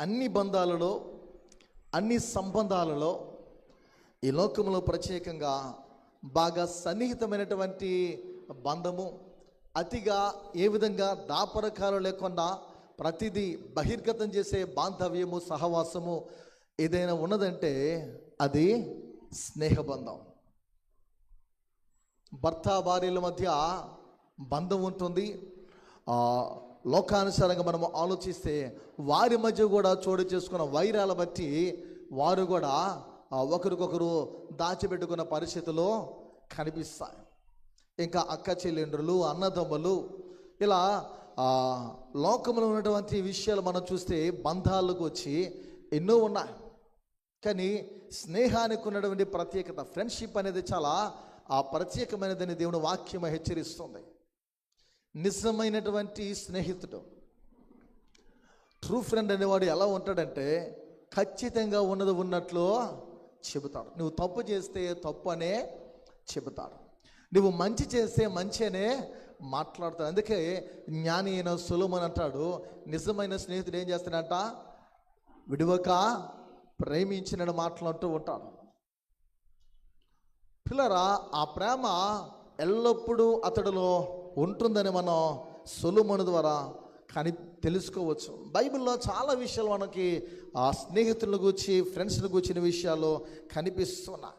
అన్ని బంధాలలో, అన్ని సంబంధాలలో ఈ లోకంలో ప్రత్యేకంగా బాగా సన్నిహితమైనటువంటి బంధము, అతిగా ఏ విధంగా దాపరకాలు లేకుండా ప్రతిదీ బహిర్గతం చేసే బాంధవ్యము, సహవాసము ఏదైనా ఉన్నదంటే అది స్నేహబంధం. భర్త భార్యల మధ్య బంధం ఉంటుంది. లోకానుసారంగా మనం ఆలోచిస్తే వారి మధ్య కూడా చోటు చేసుకున్న వైరాల బట్టి వారు కూడా ఒకరికొకరు దాచిపెట్టుకున్న పరిస్థితులు కనిపిస్తాయి. ఇంకా అక్క చెల్లెండ్రులు, అన్నదమ్ములు, ఇలా లోకంలో ఉన్నటువంటి విషయాలు మనం చూస్తే బంధాలకు వచ్చి ఎన్నో ఉన్నాయి. కానీ స్నేహానికి ఉన్నటువంటి ప్రత్యేకత, ఫ్రెండ్షిప్ అనేది చాలా ప్రత్యేకమైనదని దేవుని వాక్యం హెచ్చరిస్తుంది. నిజమైనటువంటి స్నేహితుడు, ట్రూ ఫ్రెండ్ అనేవాడు ఎలా ఉంటాడంటే ఖచ్చితంగా ఉన్నది ఉన్నట్లు చెబుతాడు. నువ్వు తప్పు చేస్తే తప్పు అనే చెబుతాడు, నువ్వు మంచి చేస్తే మంచి అనే మాట్లాడతాడు. అందుకే జ్ఞాని అయిన సొలొమోను అంటాడు, నిజమైన స్నేహితుడు ఏం చేస్తాడంట, విడువక ప్రేమించినని మాట్లాడుతూ ఉంటాడు. పిల్లరా, ఆ ప్రేమ ఎల్లప్పుడూ అతడిలో ఉంటుందని మనం సొలొమోను ద్వారా కానీ తెలుసుకోవచ్చు. బైబిల్లో చాలా విషయాలు మనకి ఆ స్నేహితులను గూర్చి, ఫ్రెండ్స్ని గూర్చిన విషయాలు కనిపిస్తున్నాయి.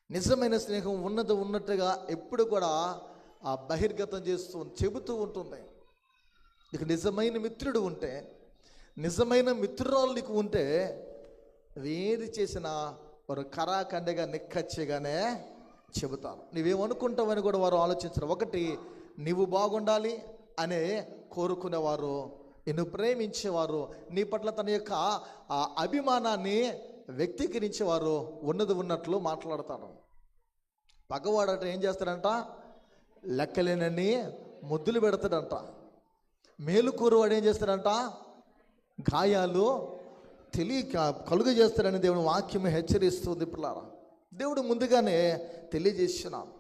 నిజమైన స్నేహం ఉన్నది ఉన్నట్టుగా ఎప్పుడు కూడా బహిర్గతం చేస్తూ చెబుతూ ఉంటుంది. ఇక నిజమైన మిత్రుడు ఉంటే, నిజమైన మిత్రురాలు నీకు ఉంటే ఏది చేసినా వారు కరాఖండిగా నిక్కచ్చిగానే చెబుతారు. నువ్వేమనుకుంటావని కూడా వారు ఆలోచించరు. ఒకటి, నీవు బాగుండాలి అనే కోరుకునేవారు, నిన్ను ప్రేమించేవారు, నీ పట్ల తన యొక్క అభిమానాన్ని వ్యక్తీకరించేవారు ఉన్నది ఉన్నట్లు మాట్లాడతాడు. పగవాడట ఏం చేస్తాడంట, లెక్కలేనని ముద్దులు పెడతాడంట. మేలుకూరువాడు ఏం చేస్తాడంట, గాయాలు తెలియక కలుగు చేస్తాడని దేవుని వాక్యం హెచ్చరిస్తుంది. పిల్లారా, దేవుడు ముందుగానే తెలియజేస్తున్నాను,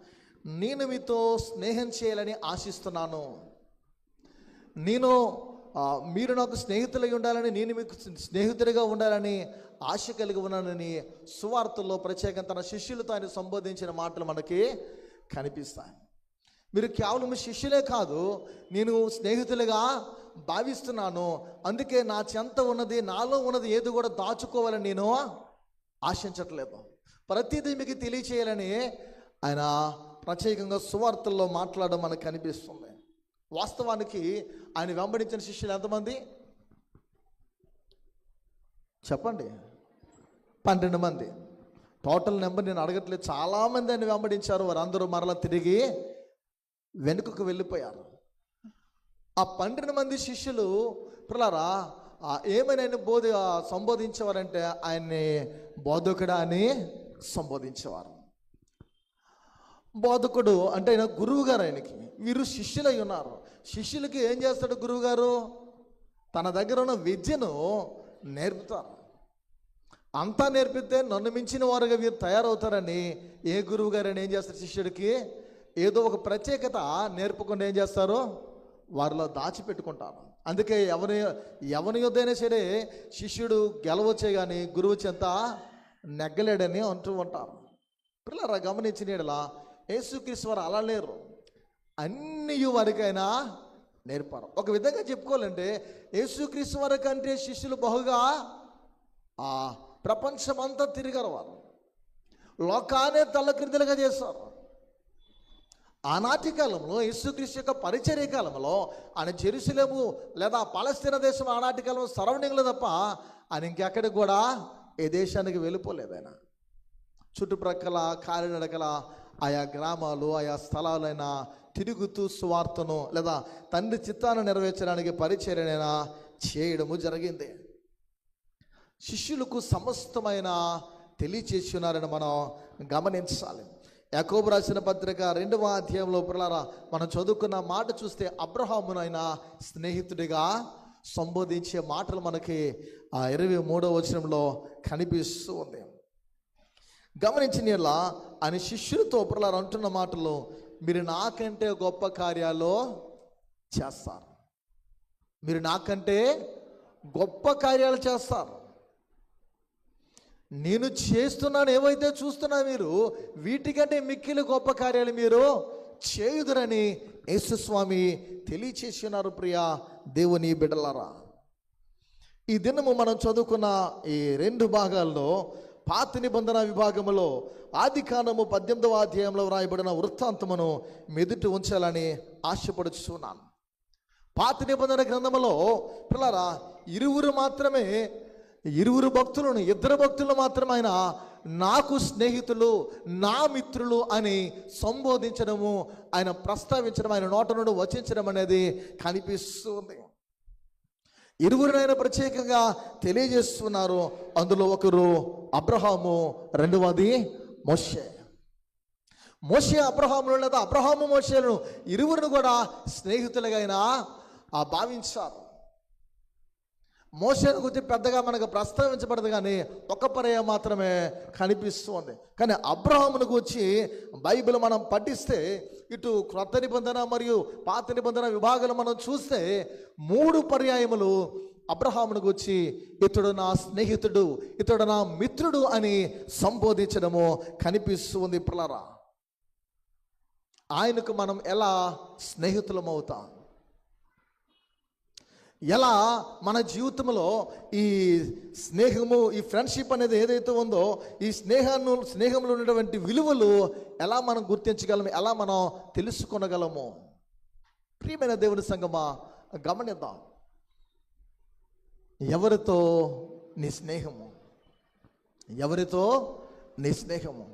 నేను మీతో స్నేహం చేయాలని ఆశిస్తున్నాను, మీరు నాకు స్నేహితులై ఉండాలని, నేను మీకు స్నేహితుడిగా ఉండాలని ఆశ కలిగి ఉన్నానని సువార్తల్లో ప్రత్యేకంగా తన శిష్యులతో ఆయన సంబోధించిన మాటలు మనకి కనిపిస్తాయి. మీరు కేవలం శిష్యులే కాదు, నేను స్నేహితులుగా భావిస్తున్నాను, అందుకే నా చెంత ఉన్నది, నాలో ఉన్నది ఏది కూడా దాచుకోవాలని నేను ఆశించట్లేదు, ప్రతిదీ మీకు తెలియచేయాలని ఆయన ప్రత్యేకంగా సువార్తల్లో మాట్లాడడం మనకు కనిపిస్తుంది. వాస్తవానికి ఆయన వెంబడించిన శిష్యులు ఎంతమంది చెప్పండి? 12 మంది. టోటల్ నెంబర్ నేను అడగట్లేదు. చాలామంది ఆయన వెంబడించారు. వారందరూ మరలా తిరిగి వెనుకకు వెళ్ళిపోయారు. ఆ 12 మంది శిష్యులు పిల్లరా ఏమైనా సంబోధించేవారంటే ఆయన్ని బోధకుడా అని సంబోధించేవారు. బోధకుడు అంటే ఆయన గురువు గారు, ఆయనకి వీరు శిష్యులై ఉన్నారు. శిష్యులకి ఏం చేస్తాడు గురువు గారు, తన దగ్గర ఉన్న విద్యను నేర్పుతారు. అంతా నేర్పితే నన్ను మించిన వారుగా వీరు తయారవుతారని ఏ గురువు గారు అని ఏం చేస్తారు, శిష్యుడికి ఏదో ఒక ప్రత్యేకత నేర్పకుండా ఏం చేస్తారు, వారిలో దాచిపెట్టుకుంటారు. అందుకే ఎవరి యొద్దైనా సరే శిష్యుడు గెలవచ్చే కానీ గురువు చెంత నెగ్గలేడని అంటూ ఉంటారు. పిల్లరా, గమనించిన యెడల యేసుక్రీస్తు వారు అలా లేరు, అన్ని వారికైనా నేర్పారు. ఒక విధంగా చెప్పుకోవాలంటే యేసుక్రీస్తు వారి కంటే శిష్యులు బహుగా ప్రపంచమంతా తిరిగారు. వారు లోకానే తల్లక్రిందులుగా చేస్తారు. ఆనాటి కాలంలో యేసుక్రీస్తు యొక్క పరిచర్య కాలంలో ఆయన జెరూసలేము లేదా పాలస్తీనా దేశం ఆనాటి కాలంలో సరౌండింగ్లో తప్ప ఆయన ఇంకెక్కడికి కూడా ఏ దేశానికి వెళ్ళిపోలేదు. ఆయన చుట్టుప్రక్కల కాలినడకల ఆయా గ్రామాలు, ఆయా స్థలాలైనా తిరుగుతూ సువార్తను లేదా తండ్రి చిత్తాన్ని నెరవేర్చడానికి పరిచర్యనైనా చేయడము జరిగింది. శిష్యులకు సమస్తమైన తెలియచేసి ఉన్నారని మనం గమనించాలి. యాకోబు రాసిన పత్రిక 2వ అధ్యాయంలో పిల్లరా మనం చదువుకున్న మాట చూస్తే అబ్రహామును ఆయన స్నేహితుడిగా సంబోధించే మాటలు మనకి 23వ వచనంలో కనిపిస్తూ ఉంది. గమనించిన ఆయన శిష్యులతో పిల్లలు అంటున్న మాటలు, మీరు నాకంటే గొప్ప కార్యాలు చేస్తారు, మీరు నాకంటే గొప్ప కార్యాలు చేస్తారు. నేను చేస్తున్నాను ఏవైతే చూస్తున్నా మీరు వీటికంటే మిక్కిలి గొప్ప కార్యాలు మీరు చేయుదురని యేసుస్వామి తెలియచేసి ఉన్నారు. ప్రియ దేవుని బిడ్డలారా, ఈ దినము మనం చదువుకున్న ఈ 2 భాగాల్లో పాత నిబంధన విభాగంలో ఆదికాండము 18వ అధ్యాయంలో వ్రాయబడిన వృత్తాంతమును మెదుటి ఉంచాలని ఆశపడుచున్నాను. పాత నిబంధన గ్రంథములో పిల్లరా ఇరువురు భక్తులను 2 భక్తులు మాత్రమే ఆయన నాకు స్నేహితులు, నా మిత్రులు అని సంబోధించడము, ఆయన ప్రస్తావించడం, ఆయన నోట నుండి వచించడం అనేది కనిపిస్తుంది. ఇరువురినైనా ప్రత్యేకంగా తెలియజేస్తున్నారు. అందులో ఒకరు అబ్రహాము, రెండవది మోషే. అబ్రహాములు లేదా అబ్రహాము మోషేలను ఇరువురిని కూడా స్నేహితులుగా ఆయన భావించారు. మోషేను గురించి పెద్దగా మనకు ప్రస్తావించబడదు, కానీ ఒక పర్యాయం మాత్రమే కనిపిస్తుంది. కానీ అబ్రహామును గురించి బైబిల్ మనం పఠిస్తే ఇటు క్రొత్త నిబంధన మరియు పాత నిబంధన విభాగాలు మనం చూస్తే 3 పర్యాయములు అబ్రహామును గురించి ఇతడు నా స్నేహితుడు, ఇతడు నా మిత్రుడు అని సంబోధించడము కనిపిస్తుంది. పిల్లరా, ఆయనకు మనం ఎలా స్నేహితులం అవుతాం? ఎలా మన జీవితంలో ఈ స్నేహము, ఈ ఫ్రెండ్షిప్ అనేది ఏదైతే ఉందో, ఈ స్నేహంలో ఉన్నటువంటి విలువలు ఎలా మనం గుర్తించగలము, ఎలా మనం తెలుసుకొనగలము? ప్రియమైన దేవుని సంగమా, గమనిద్దాం. ఎవరితో నీ స్నేహము? ఎవరితో నీ స్నేహము?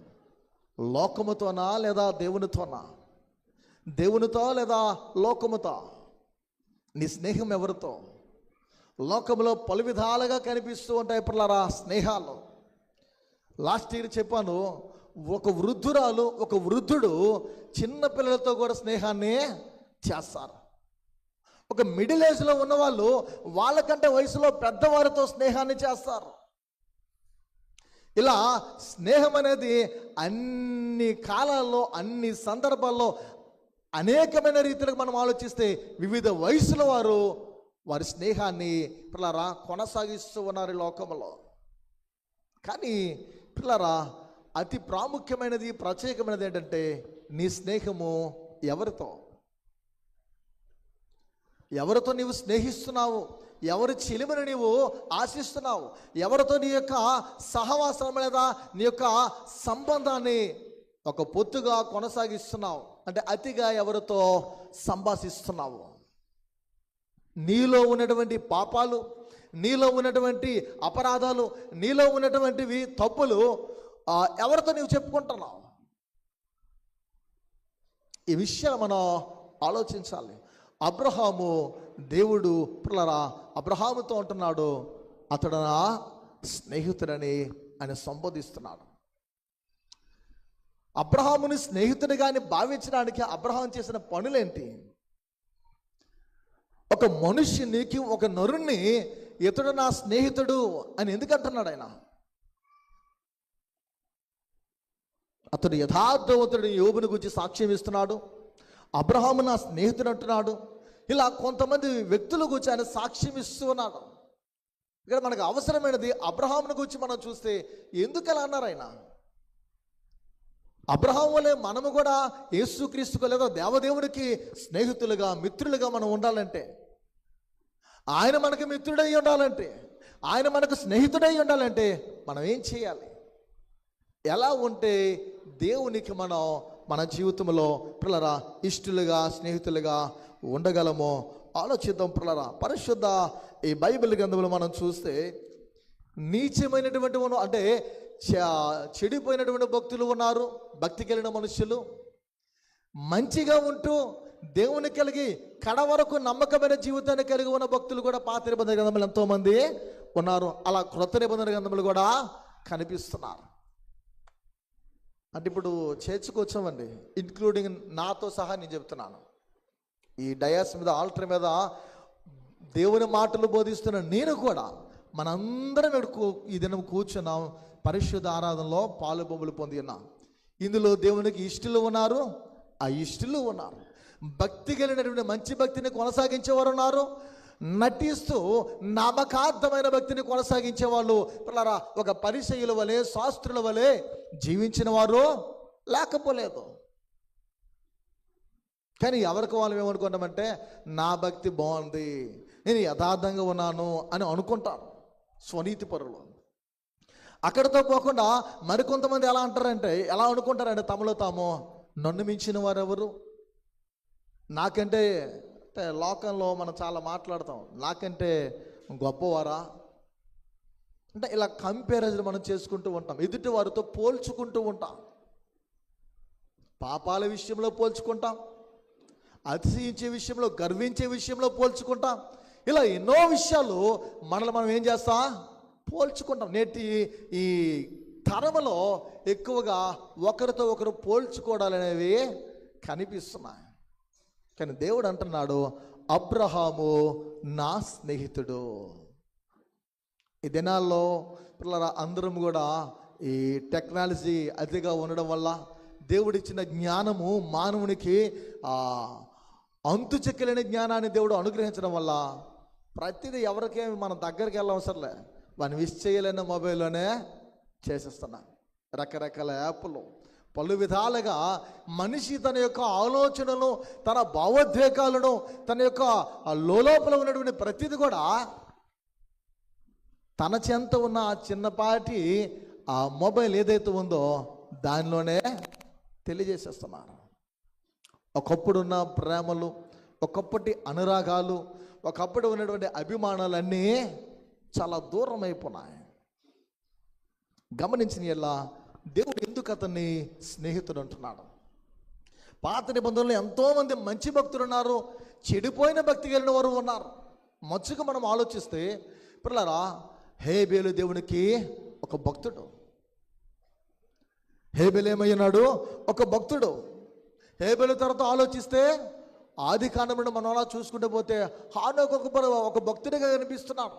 లోకముతోనా లేదా దేవునితోనా? దేవునితో లేదా లోకముతో? నీ స్నేహం ఎవరితో? లోకంలో పలు విధాలుగా కనిపిస్తూ ఉంటాయి పిల్లరా స్నేహాలు. లాస్ట్ ఇయర్ చెప్పాను, ఒక వృద్ధుడు చిన్న పిల్లలతో కూడా స్నేహాన్ని చేస్తారు. ఒక మిడిల్ ఏజ్లో ఉన్నవాళ్ళు వాళ్ళకంటే వయసులో పెద్దవారితో స్నేహాన్ని చేస్తారు. ఇలా స్నేహం అనేది అన్ని కాలాల్లో, అన్ని సందర్భాల్లో, అనేకమైన రీతిలో మనం ఆలోచిస్తే వివిధ వయసుల వారి స్నేహాన్ని పిల్లరా కొనసాగిస్తూ ఉన్నారు లోకంలో. కానీ పిల్లరా, అతి ప్రాముఖ్యమైనది, ప్రత్యేకమైనది ఏంటంటే నీ స్నేహము ఎవరితో? ఎవరితో నీవు స్నేహిస్తున్నావు? ఎవరి చిలిమని నీవు ఆశిస్తున్నావు? ఎవరితో నీ యొక్క సహవాసం లేదా నీ యొక్క సంబంధాన్ని ఒక పొత్తుగా కొనసాగిస్తున్నావు? అంటే అతిగా ఎవరితో సంభాషిస్తున్నావు? నీలో ఉన్నటువంటి పాపాలు, నీలో ఉన్నటువంటి అపరాధాలు, నీలో ఉన్నటువంటివి తప్పులు ఎవరితో నీవు చెప్పుకుంటున్నావు? ఈ విషయాలు మనం ఆలోచించాలి. అబ్రహాము, దేవుడు పిల్లరా అబ్రహాముతో అంటున్నాడు, అతడు నా స్నేహితుడని ఆయన సంబోధిస్తున్నాడు. అబ్రహాముని స్నేహితుడిగా భావించడానికి అబ్రహాం చేసిన పనులేంటి? ఒక మనుష్యునికి, ఒక నరుణ్ణి ఇతడు నా స్నేహితుడు అని ఎందుకు అంటున్నాడు ఆయన? అతడు యథార్థవంతుడు యోబుని గురించి సాక్ష్యం ఇస్తున్నాడు. అబ్రహాము నా స్నేహితుడు అంటున్నాడు. ఇలా కొంతమంది వ్యక్తుల గురించి ఆయన సాక్ష్యం ఇస్తూ ఉన్నాడు. ఇక్కడ మనకు అవసరమైనది అబ్రహాముని గురించి మనం చూస్తే ఎందుకు అలా అన్నారు ఆయన? అబ్రహాం వలె మనము కూడా యేసుక్రీస్తుకు లేదా దేవదేవునికి స్నేహితులుగా, మిత్రులుగా మనం ఉండాలంటే, ఆయన మనకు మిత్రుడై ఉండాలంటే, ఆయన మనకు స్నేహితుడై ఉండాలంటే మనం ఏం చేయాలి? ఎలా ఉంటే దేవునికి మనం మన జీవితంలో పిల్లరా ఇష్టలుగా, స్నేహితులుగా ఉండగలమో ఆలోచిద్దాం. పిల్లరా, పరిశుద్ధ ఈ బైబిల్ గ్రంథంలో మనం చూస్తే నీచమైనటువంటి అంటే చెడిపోయినటువంటి భక్తులు ఉన్నారు, భక్తి కలిగిన మనుషులు. మంచిగా ఉంటూ దేవుని కలిగి కడ వరకు నమ్మకమైన జీవితాన్ని కలిగి ఉన్న భక్తులు కూడా పాత నిబంధన గ్రంథంలో ఎంతోమంది ఉన్నారు. అలా క్రొత్త నిబంధన గ్రంథములు కూడా కనిపిస్తున్నారు. అంటే ఇప్పుడు చేర్చుకొచ్చామండి, ఇంక్లూడింగ్ నాతో సహా నేను చెప్తున్నాను. ఈ డయాస్ మీద, ఆల్టర్ మీద దేవుని మాటలు బోధిస్తున్న నేను కూడా, మనందరం ఈ దినం కూర్చున్నాం, పరిశుద్ధ ఆరాధనలో పాలు బొమ్మలు పొంది ఉన్నాం. ఇందులో దేవునికి ఇష్టలు ఉన్నారు, అయిష్టలు ఉన్నారు. భక్తి కలిగినటువంటి మంచి భక్తిని కొనసాగించేవారు ఉన్నారు, నటిస్తూ నమ్మకార్థమైన భక్తిని కొనసాగించే వాళ్ళు పిల్లరా ఒక పరిసయ్యుల వలె శాస్త్రుల వలె జీవించిన వారు లేకపోలేదు. కానీ ఎవరికి వాళ్ళు ఏమనుకుంటామంటే నా భక్తి బాగుంది, నేను యథార్థంగా ఉన్నాను అని అనుకుంటారు స్వనీతి పరులు. అక్కడితో పోకుండా మరికొంతమంది ఎలా ఎలా అనుకుంటారంటే తమలో తాము, నన్ను మించిన వారు ఎవరు, నాకంటే లోకంలో మనం చాలా మాట్లాడతాం, నాకంటే గొప్పవారా అంటే ఇలా కంపారిజన్ మనం చేసుకుంటూ ఉంటాం, ఎదుటి వారితో పోల్చుకుంటూ ఉంటాం, పాపాల విషయంలో పోల్చుకుంటాం, అతిశయించే విషయంలో, గర్వించే విషయంలో పోల్చుకుంటాం. ఇలా ఎన్నో విషయాలు మనల్ని మనం ఏం చేస్తాం, పోల్చుకుంటాం. నేటి ఈ తరములో ఎక్కువగా ఒకరితో ఒకరు పోల్చుకోవడాలు అనేవి కనిపిస్తున్నాయి. కానీ దేవుడు అంటున్నాడు, అబ్రహాము నా స్నేహితుడు. ఈ దినాల్లో పిల్లల అందరం కూడా ఈ టెక్నాలజీ అతిగా ఉండడం వల్ల, దేవుడిచ్చిన జ్ఞానము మానవునికి అంతు చెక్కలేని జ్ఞానాన్ని దేవుడు అనుగ్రహించడం వల్ల ప్రతిదీ ఎవరికేమి మనం దగ్గరికి వెళ్ళవసరంలే, వాడిని విష్ చేయలేని మొబైల్లోనే చేసేస్తున్నా. రకరకాల యాప్లు పలు విధాలుగా మనిషి తన యొక్క ఆలోచనలు, తన భావోద్వేగాలను, తన యొక్క లోపల ఉన్నటువంటి ప్రతిదీ కూడా తన చెంత ఉన్న ఆ చిన్నపాటి ఆ మొబైల్ ఏదైతే ఉందో దానిలోనే తెలియజేసేస్తున్నారు. ఒకప్పుడున్న ప్రేమలు, ఒకప్పటి అనురాగాలు, ఒకప్పుడు ఉన్నటువంటి అభిమానాలన్నీ చాలా దూరం అయిపోయినాయి. గమనించిన ఎలా దేవుడు ఎందుకు అతన్ని స్నేహితుడు అంటున్నాడు? పాత నిబంధనలు ఎంతోమంది మంచి భక్తులు ఉన్నారు, చెడిపోయిన భక్తి కలిగిన వారు ఉన్నారు. మచ్చుగా మనం ఆలోచిస్తే పిల్లరా, హేబేలు దేవునికి ఒక భక్తుడు. హేబేలు ఏమయ్యున్నాడు? ఒక భక్తుడు. హేబేలు తర్వాత ఆలోచిస్తే ఆది కాండంలో మనం అలా చూసుకుంటూ పోతే హానోకు ఒక భక్తుడిగా కనిపిస్తున్నాడు.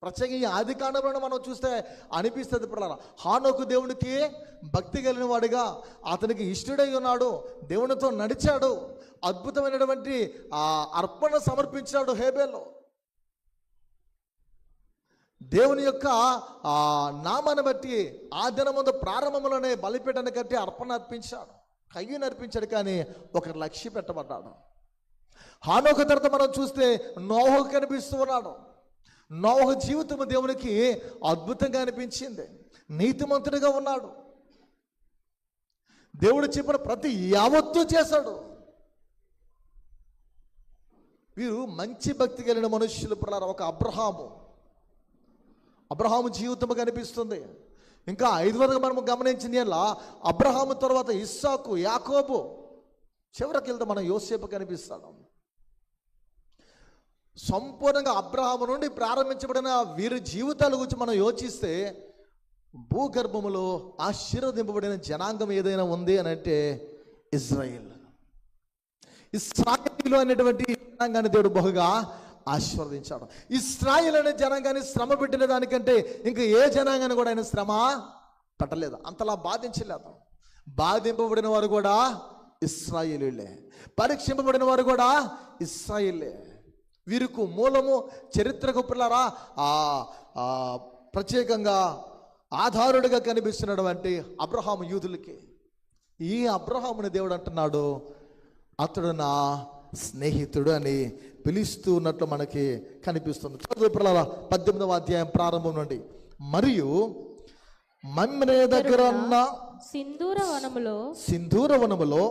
ప్రత్యేకంగా ఈ ఆది కాండంలో మనం చూస్తే అనిపిస్తుంది పిల్లరా, హానోకు దేవునికి భక్తి కలిగిన వాడిగా, అతనికి ఇష్టడై ఉన్నాడు, దేవునితో నడిచాడు, అద్భుతమైనటువంటి అర్పణ సమర్పించాడు హేబేలు. దేవుని యొక్క నామాన్ని బట్టి ఆ దినముందు ప్రారంభంలోనే బలిపీఠాన్ని కట్టి అర్పణ అర్పించాడు, కయ్యను అర్పించాడు. కానీ ఒకరు లక్ష్య పెట్టబడ్డాడు. హానోకు తర్వాత మనం చూస్తే నోహకు కనిపిస్తూ ఉన్నాడు. నోహ జీవితం దేవునికి అద్భుతంగా అనిపించింది, నీతిమంతుడిగా ఉన్నాడు, దేవుడు చెప్పిన ప్రతి యావత్తు చేశాడు. వీరు మంచి భక్తి కలిగిన మనుష్యులు పిల్లలు. ఒక అబ్రహాము జీవితం కనిపిస్తుంది. ఇంకా 5వదిగా మనం గమనించింది ఎలా, అబ్రహాము తర్వాత ఇస్సాకు, యాకోబు, చివరికి వెళ్తే మనం యోసేపు కనిపిస్తాడు. సంపూర్ణంగా అబ్రహాము నుండి ప్రారంభించబడిన వీరి జీవితాల గురించి మనం యోచిస్తే భూగర్భములో ఆశీర్వదింపబడిన జనాంగం ఏదైనా ఉంది అని అంటే ఇజ్రాయిల్ అనేటువంటి జనాంగాన్ని దేవుడు బహుగా ఆశీర్వదించాడు. ఇశ్రాయేలు అనే జనాంగాన్ని శ్రమ పెట్టిన దానికంటే ఇంకా ఏ జనాంగాన్ని కూడా ఆయన శ్రమ పట్టలేదు, అంతలా బాధించలేదు. బాధింపబడిన వారు కూడా ఇశ్రాయేలీలే, పరీక్షింపబడిన వారు కూడా ఇశ్రాయేలే. వీరికి మూలము చరిత్రకు పిల్లరా ప్రత్యేకంగా ఆధారుడిగా కనిపిస్తున్నటువంటి అబ్రహాము యూదులకి. ఈ అబ్రహాముని దేవుడు అంటున్నాడు, అతడు నా స్నేహితుడు అని పిలుస్తూ ఉన్నట్లు మనకి కనిపిస్తుంది. చదువు పిల్లల 18వ అధ్యాయం ప్రారంభం నుండి. మరియు మమ్రే దగ్గర ఉన్న సింధూర వనములో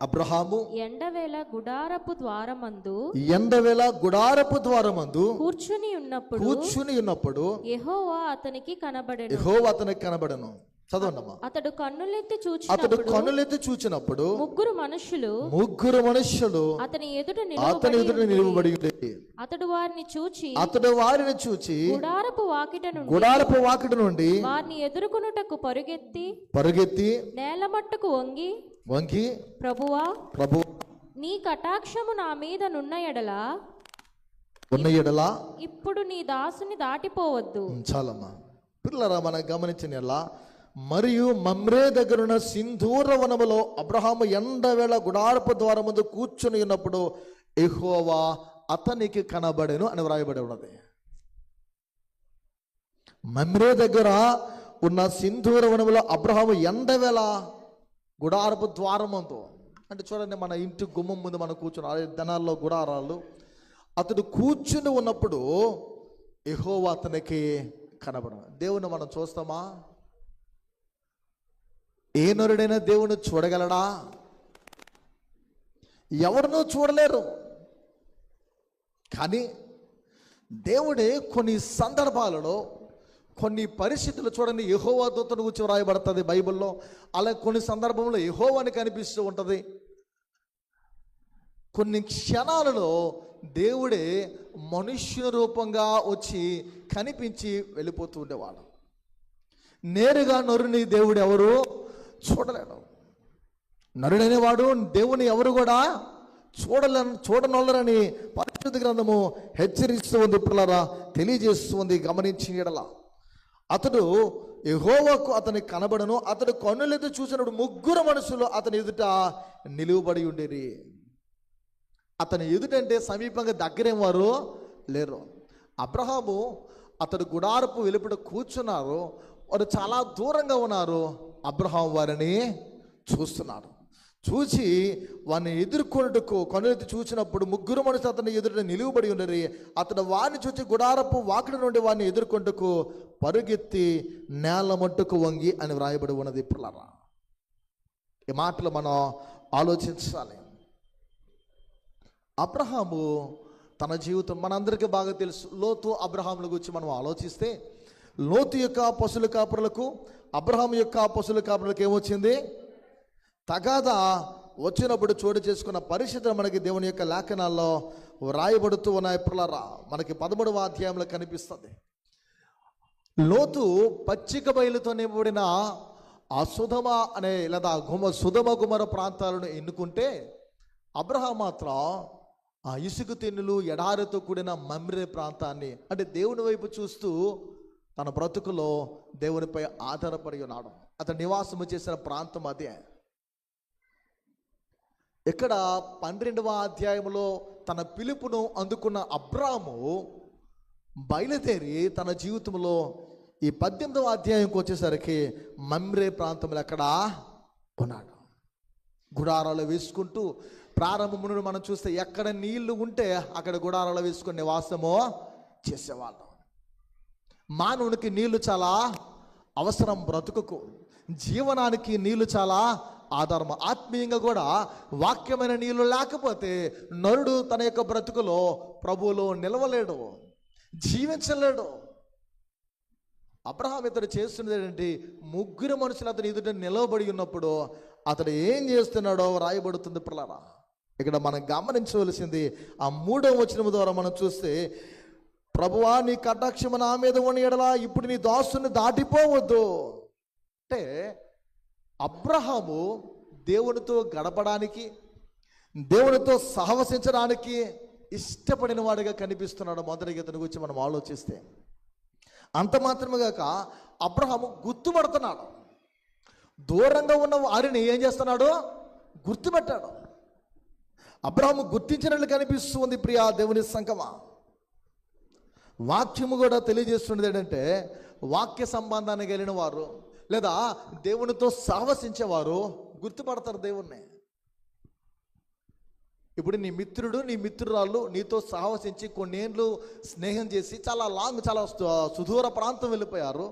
అబ్రహాము ఎండవేళ గుడారపు ద్వారమందు కూర్చుని ఉన్నప్పుడు యెహోవా అతనికి కనబడెను. చదవండమ్మా. అతడు కన్నులెత్తి చూచినప్పుడు ముగ్గురు మనుషులు అతని ఎదుట నిలువబడి ఉండేది. అతడు వారిని చూచి గుడారపు వాకిట నుండి వారిని ఎదుర్కొనుటకు పరుగెత్తి నేల మట్టుకు వంగి ప్రభువా నీ కటాక్షము నా మీద నున్న ఎడల ఇప్పుడు నీ దాసుని దాటిపోవద్దు. చాలమ్మా పిల్లరా, మనం గమనించిన ఎలా. మరియు మమ్రే దగ్గరున్న సింధూర వనములో అబ్రహాము ఎండవేళ గుడారపు ద్వారం ముందు కూర్చుని ఉన్నప్పుడు యెహోవా అతనికి కనబడెను అని వ్రాయబడి ఉన్నది. మమ్రే దగ్గర ఉన్న సింధూర వనములో అబ్రహాము ఎండవేళ గుడారపు ద్వారమంతో, అంటే చూడండి, మన ఇంటి గుమ్మం ముందు మనం కూర్చుని అదే దినాల్లో గుడారాలు, అతడు కూర్చుని ఉన్నప్పుడు యెహోవా అతనికి కనబడను. దేవుని మనం చూస్తామా? ఏ నరుడైనా దేవుని చూడగలడా? ఎవరినూ చూడలేరు. కానీ దేవుడే కొన్ని సందర్భాలలో, కొన్ని పరిస్థితులు, చూడండి, యెహోవా దూతను గురించి వ్రాయబడుతుంది బైబిల్లో. అలా కొన్ని సందర్భంలో యెహోవాని కనిపిస్తూ ఉంటుంది. కొన్ని క్షణాలలో దేవుడే మనుష్య రూపంగా వచ్చి కనిపించి వెళ్ళిపోతూ ఉండేవాడు. నేరుగా నరుని దేవుడు ఎవరు చూడలేడు. నరుడనేవాడు దేవుని ఎవరు కూడా చూడనొల్లరని పరిశుద్ధ గ్రంథము హెచ్చరిస్తూ ఉంది. పిల్లరా, తెలియజేస్తూ ఉంది. గమనించి ఎడల అతడు యెహోవాకు అతని కనబడను. అతడు కన్నులెత్తి చూసినప్పుడు ముగ్గురు మనుషులు అతని ఎదుట నిలువబడి ఉండేరి. అతని ఎదుటంటే సమీపంగా దగ్గరేం వారు లేరు. అబ్రహాము అతడు గుడారపు వెలుపట కూర్చున్నారు. వారు చాలా దూరంగా ఉన్నారు. అబ్రహాం వారిని చూస్తున్నారు. చూసి వారిని ఎదుర్కొన్నట్టుకు కనులెత్తి చూసినప్పుడు ముగ్గురు మనుషులు అతని ఎదుట నిలువబడి ఉన్నది. అతడు వారిని చూసి గుడారపు వాకిడి నుండి వారిని ఎదుర్కొంటకు పరుగెత్తి నేల మట్టుకు వంగి అని వ్రాయబడి ఉన్నది. పిల్లరా, ఈ మాటలు మనం ఆలోచించాలి. అబ్రహాము తన జీవితం మనందరికీ బాగా తెలుసు. లోతు అబ్రహాముల గురించి మనం ఆలోచిస్తే, లోతు యొక్క పశువుల కాపురులకు, అబ్రహాం యొక్క పశువుల కాపురులకు ఏమొచ్చింది? తగాదా వచ్చినప్పుడు చోటు చేసుకున్న పరిస్థితులు మనకి దేవుని యొక్క లేఖనాల్లో వ్రాయబడుతూ ఉన్నాయి. పిల్లరా, మనకి 13వ అధ్యాయంలో కనిపిస్తుంది. లోతు పచ్చిక బయలుతో నింపబడిన ఆ సుధమ అనే లేదా సుధమ గుమర ప్రాంతాలను ఎన్నుకుంటే, అబ్రహాం మాత్రం ఆ ఇసుక తెన్నులు ఎడారితో కూడిన మమ్రే ప్రాంతాన్ని, అంటే దేవుని వైపు చూస్తూ తన బ్రతుకులో దేవునిపై ఆధారపడి ఉన్నాడు. అతను నివాసము చేసిన ప్రాంతం అదే. ఇక్కడ 12వ అధ్యాయంలో తన పిలుపును అందుకున్న అబ్రాము బయలుదేరి తన జీవితంలో ఈ 18వ అధ్యాయంకి వచ్చేసరికి మమ్రే ప్రాంతంలో ఎక్కడ ఉన్నాడు. గుడారాలు వేసుకుంటూ, ప్రారంభం నుండి మనం చూస్తే ఎక్కడ నీళ్లు ఉంటే అక్కడ గుడారాలు వేసుకుని నివాసము చేసేవాళ్ళం. మానవునికి నీళ్లు చాలా అవసరం. బ్రతుకుకు, జీవనానికి నీళ్లు చాలా ఆధారం. ఆత్మీయంగా కూడా వాక్యమైన నీళ్లు లేకపోతే నరుడు తన యొక్క బ్రతుకులో ప్రభువులో నిలవలేడు, జీవించలేడు. అబ్రహాం ఇతడు చేస్తున్నది ఏంటంటే, ముగ్గురు మనుషులు అతను ఎదుట నిలవబడి ఉన్నప్పుడు అతడు ఏం చేస్తున్నాడో రాయబడుతుంది. పిల్లరా, ఇక్కడ మనం గమనించవలసింది ఆ 3వ వచనం ద్వారా మనం చూస్తే, ప్రభువా నీ కటాక్షము నా మీద ఉన్న ఎడల ఇప్పుడు నీ దాసుని దాటిపోవద్దు. అంటే అబ్రహాము దేవునితో గడపడానికి, దేవునితో సహవసించడానికి ఇష్టపడిన వాడిగా కనిపిస్తున్నాడు. మొదటి ఇతని గురించి మనం ఆలోచిస్తే, అంత మాత్రమే కాక అబ్రహాము గుర్తుపడుతున్నాడు. దూరంగా ఉన్న వారిని ఏం చేస్తున్నాడు? గుర్తుపెట్టాడు. అబ్రహాము గుర్తించినట్లు కనిపిస్తుంది. ప్రియా దేవుని సంగమా, వాక్యము కూడా తెలియజేస్తున్నది ఏంటంటే, వాక్య సంబంధాన్ని కలిగిన వారు లేదా దేవునితో సహవసించేవారు గుర్తుపడతారు దేవుణ్ణి. ఇప్పుడు నీ మిత్రుడు, నీ మిత్రురాళ్ళు నీతో సహవసించి కొన్నేళ్ళు స్నేహం చేసి చాలా సుదూర ప్రాంతం వెళ్ళిపోయారు.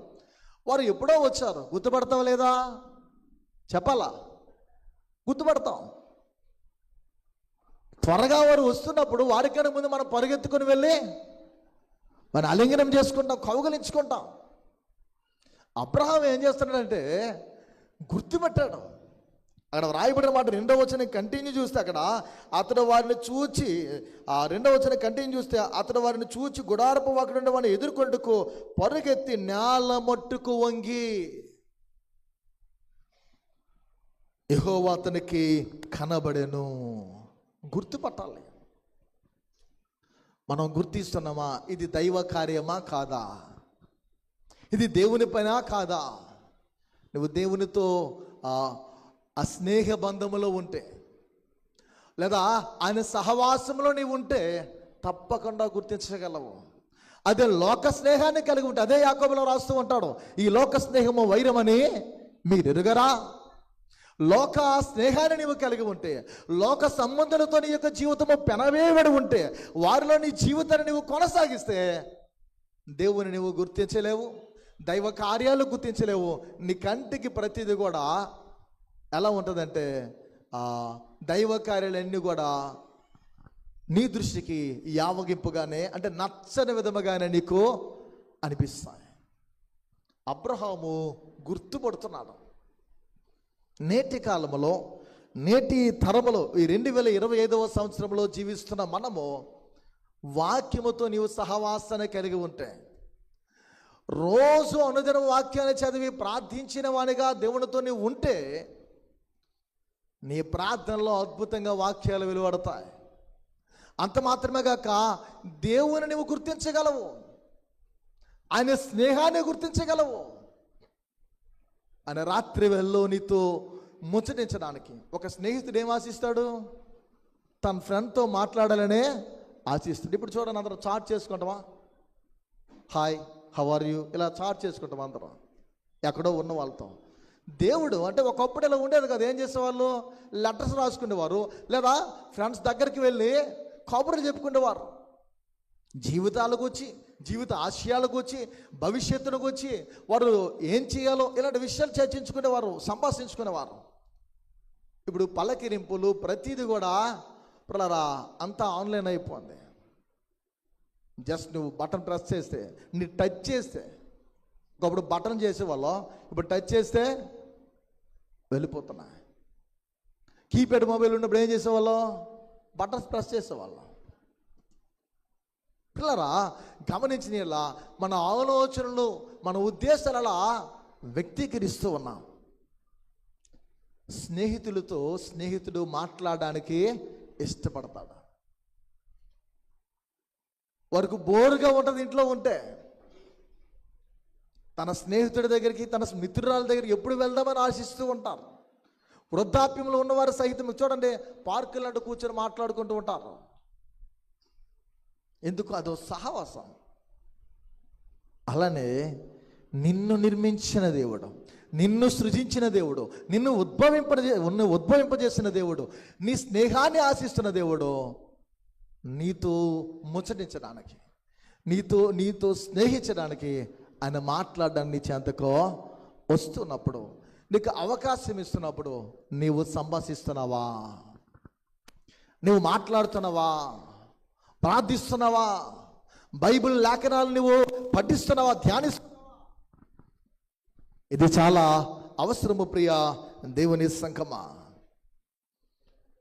వారు ఎప్పుడో వచ్చారు, గుర్తుపడతాం లేదా? చెప్పాలా? గుర్తుపడతాం. త్వరగా వారు వస్తున్నప్పుడు వారికన్నా ముందు మనం పరిగెత్తుకుని వెళ్ళి మనం ఆలింగనం చేసుకుంటాం, కౌగలించుకుంటాం. అబ్రహాం ఏం చేస్తున్నాడంటే గుర్తుపెట్టాడు. అక్కడ వ్రాయబడిన మాట 2వ వచనం కంటిన్యూ చూస్తే, అక్కడ అతడు వారిని చూచి, ఆ 2వ వచనం కంటిన్యూ చూస్తే, అతడు వారిని చూచి గుడారపు వాకిడి వారిని ఎదుర్కొంటకు పరుగెత్తి నేల మట్టుకు వంగి యెహోవా అతనికి కనబడెను. గుర్తుపట్టాలి. మనం గుర్తిస్తున్నామా? ఇది దైవ కార్యమా కాదా? ఇది దేవుని పైన కాదా? నువ్వు దేవునితో ఆ స్నేహ బంధములో ఉంటే లేదా ఆయన సహవాసంలో నీవు ఉంటే తప్పకుండా గుర్తించగలవు. అదే లోక స్నేహాన్ని కలిగి ఉంటే, అదే యాకోబులో రాస్తూ ఉంటాడు, ఈ లోక స్నేహము వైరమని మీరు ఎరుగరా. లోక స్నేహాన్ని నీవు కలిగి ఉంటే, లోక సంబంధులతో నీ యొక్క జీవితము పెనవేయబడి ఉంటే, వారిలో నీ జీవితాన్ని నీవు కొనసాగిస్తే దేవుని నీవు గుర్తించలేవు, దైవ కార్యాలు గుర్తించలేవు. నీ కంటికి ప్రతిదీ కూడా ఎలా ఉంటుందంటే, దైవ కార్యాలన్నీ కూడా నీ దృష్టికి యావగింపుగానే, అంటే నచ్చని విధముగానే నీకు అనిపిస్తాయి. అబ్రహాము గుర్తుపడుతున్నాడు. నేటి కాలంలో, నేటి తరములో, ఈ 2025వ సంవత్సరంలో జీవిస్తున్న మనము వాక్యముతో నీవు సహవాసాన్ని కలిగి ఉంటే, రోజు అనుదిన వాక్యాన్ని చదివి ప్రార్థించిన వానిగా దేవునితో నీవు ఉంటే, నీ ప్రార్థనలో అద్భుతంగా వాక్యాలు వెలువడతాయి. అంత మాత్రమే కాక దేవుని నీవు గుర్తించగలవు, ఆయన స్నేహాన్ని గుర్తించగలవు. ఆయన రాత్రి వేళలో నీతో ముచ్చటించడానికి ఒక స్నేహితుడు ఏం ఆశిస్తాడు? తన ఫ్రెండ్తో మాట్లాడాలనే ఆశిస్తాడు. ఇప్పుడు చూడండి, అందరం చాట్ చేసుకుంటామా? హాయ్, హౌ ఆర్ యూ, ఇలా చాట్ చేసుకుంటాం అందరం ఎక్కడో ఉన్న వాళ్ళతో. దేవుడు అంటే ఒకప్పుడు ఇలా ఉండేది కదా. ఏం చేసేవాళ్ళు? లెటర్స్ రాసుకునేవారు, లేదా ఫ్రెండ్స్ దగ్గరికి వెళ్ళి కబుర్లు చెప్పుకునేవారు. జీవితాలకు వచ్చి, జీవిత ఆశయాలకు వచ్చి, భవిష్యత్తులకు వచ్చి వారు ఏం చేయాలో ఇలాంటి విషయాలు చర్చించుకునేవారు, సంభాషించుకునేవారు. ఇప్పుడు పలకరింపులు ప్రతిదీ కూడా అంతా ఆన్లైన్ అయిపోయింది. జస్ట్ నువ్వు బటన్ ప్రెస్ చేస్తే, నీ టచ్ చేస్తే, ఒకప్పుడు బటన్ చేసేవాళ్ళం, ఇప్పుడు టచ్ చేస్తే వెళ్ళిపోతున్నా. కీప్యాడ్ మొబైల్ ఉన్నప్పుడు ఏం చేసేవాళ్ళం? బటన్స్ ప్రెస్ చేసేవాళ్ళం. పిల్లరా గమనించిన మన ఆలోచనలు, మన ఉద్దేశాలు అలా వ్యక్తీకరిస్తూ ఉన్నాం. స్నేహితులతో స్నేహితుడు మాట్లాడడానికి ఇష్టపడతాడు. వారికి బోరుగా ఉంటుంది ఇంట్లో ఉంటే. తన స్నేహితుడి దగ్గరికి, తన మిత్రురాల దగ్గరికి ఎప్పుడు వెళ్దామని ఆశిస్తూ ఉంటారు. వృద్ధాప్యంలో ఉన్నవారు సహితం చూడండి, పార్కులంటూ కూర్చొని మాట్లాడుకుంటూ ఉంటారు. ఎందుకు? అదో సహవాసం. అలానే నిన్ను నిర్మించిన దేవుడు, నిన్ను సృజించిన దేవుడు, నిన్ను ఉద్భవింపజేసిన దేవుడు, నీ స్నేహాన్ని ఆశిస్తున్న దేవుడు నీతో ముచ్చటించడానికి, నీతో స్నేహించడానికి, ఆయన మాట్లాడడానికి నీ చెంతకు వస్తున్నప్పుడు, నీకు అవకాశం ఇస్తున్నప్పుడు నీవు సంభాషిస్తున్నావా? నువ్వు మాట్లాడుతున్నావా? ప్రార్థిస్తున్నావా? బైబిల్ లేఖనాలు నువ్వు పఠిస్తున్నావా? ధ్యానిస్తున్నావా? ఇది చాలా అవసరము ప్రియ దేవుని సంఘమా.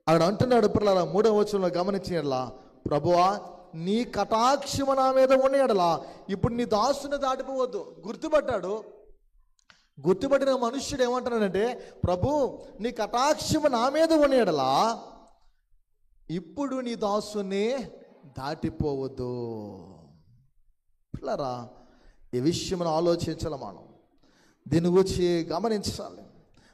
ఆవిడ అంటున్నాడు పిల్లల 3వ వచనంలో గమనించినట్లా, ప్రభువా నీ కటాక్షము నా మీద ఉండేడలా ఇప్పుడు నీ దాసుని దాటిపోవద్దు. గుర్తుపట్టిన మనుష్యుడు ఏమంటున్నాడంటే, ప్రభు నీ కటాక్షము నా మీద ఉండేడలా ఇప్పుడు నీ దాసుని దాటిపోవద్దు. పిల్లరా ఈ విషయం ఆలోచించాలి, మనం దీని గురించి గమనించాలి.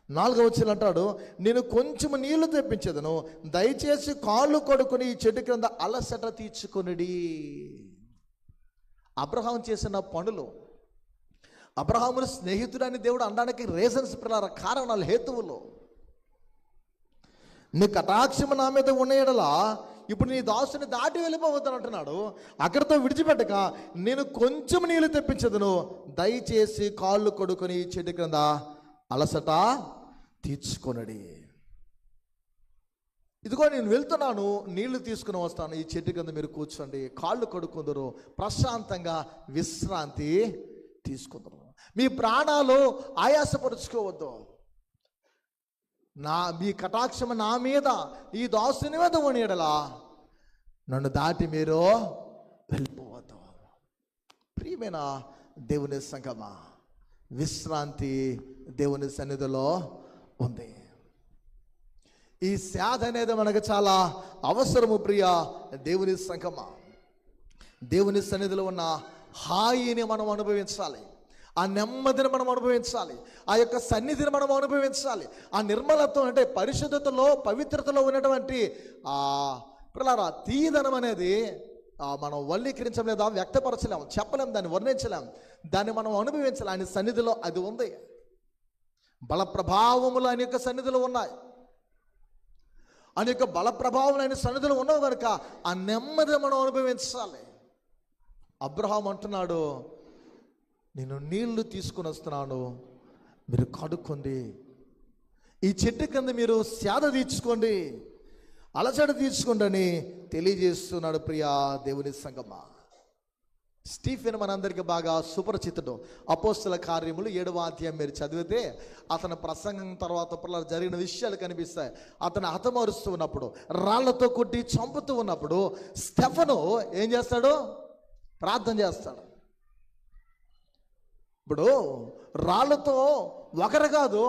4వ వచనం అంటాడు, నేను కొంచెం నీళ్లు తెప్పించదను, దయచేసి కాళ్ళు కడుక్కొని ఈ చెట్టు క్రింద అలసట తీర్చుకొనిడి. అబ్రహాం చేసిన పనులు, అబ్రహామును స్నేహితుడని దేవుడు అనడానికి రీజన్స్, కారణాలు, హేతువులు. నీ కటాక్షము నా మీద ఉండేయడలా ఇప్పుడు నీ దాసుని దాటి వెళ్ళిపోవద్దని అంటున్నాడు. అక్కడితో విడిచిపెట్టక నేను కొంచెం నీళ్ళు తెప్పించదును, దయచేసి కాళ్ళు కడుక్కొని చెట్టు క్రింద అలసట తీర్చుకొనడి. ఇదిగో నేను వెళ్తున్నాను, నీళ్లు తీసుకుని వస్తాను, ఈ చెట్టు కింద మీరు కూర్చోండి, కాళ్ళు కడుక్కుందరు, ప్రశాంతంగా విశ్రాంతి తీసుకుందరు. మీ ప్రాణాలు ఆయాసపరుచుకోవద్దు. మీ కటాక్షము నా మీద, ఈ దాసుని మీద ఉండేలా నన్ను దాటి మీరు వెళ్ళిపోవద్దు. ప్రియమైన దేవుని సంగమా, విశ్రాంతి దేవుని సన్నిధిలో ఉంది. ఈ సేద అనేది మనకు చాలా అవసరము ప్రియ దేవుని సంగమా. దేవుని సన్నిధిలో ఉన్న హాయిని మనం అనుభవించాలి, ఆ నెమ్మదిని మనం అనుభవించాలి, ఆ యొక్క సన్నిధిని మనం అనుభవించాలి. ఆ నిర్మలత్వం అంటే పరిశుద్ధతలో, పవిత్రతలో ఉన్నటువంటి తీదనం అనేది మనం వల్లీకరించలేదా, వ్యక్తపరచలేం, చెప్పలేం, దాన్ని వర్ణించలేం, దాన్ని మనం అనుభవించలేం. ఆయన సన్నిధిలో అది ఉంది. బల ప్రభావములు ఆయన యొక్క సన్నిధిలో ఉన్నాయి. ఆయన యొక్క బల ప్రభావం ఆయన సన్నిధిలో ఉన్నవి కనుక ఆ నెమ్మది మనం అనుభవించాలి. అబ్రహాం అంటున్నాడు, నేను నీళ్లు తీసుకుని వస్తున్నాను, మీరు కడుక్కోండి, ఈ చెట్టు కింద మీరు సేద తీర్చుకోండి, అలసట తీర్చుకోండి అని తెలియజేస్తున్నాడు. ప్రియా దేవుని సంగమా, స్టీఫెన్ మనందరికీ బాగా సుపరిచితుడు. అపోస్తల కార్యములు 7వ అధ్యాయం మీరు చదివితే అతని ప్రసంగం తర్వాత జరిగిన విషయాలు కనిపిస్తాయి. అతను హతమారుస్తూ ఉన్నప్పుడు, రాళ్లతో కొట్టి చంపుతూ ఉన్నప్పుడు స్టెఫను ఏం చేస్తాడు? ప్రార్థన చేస్తాడు. ఇప్పుడు రాళ్ళతో ఒకరు కాదు,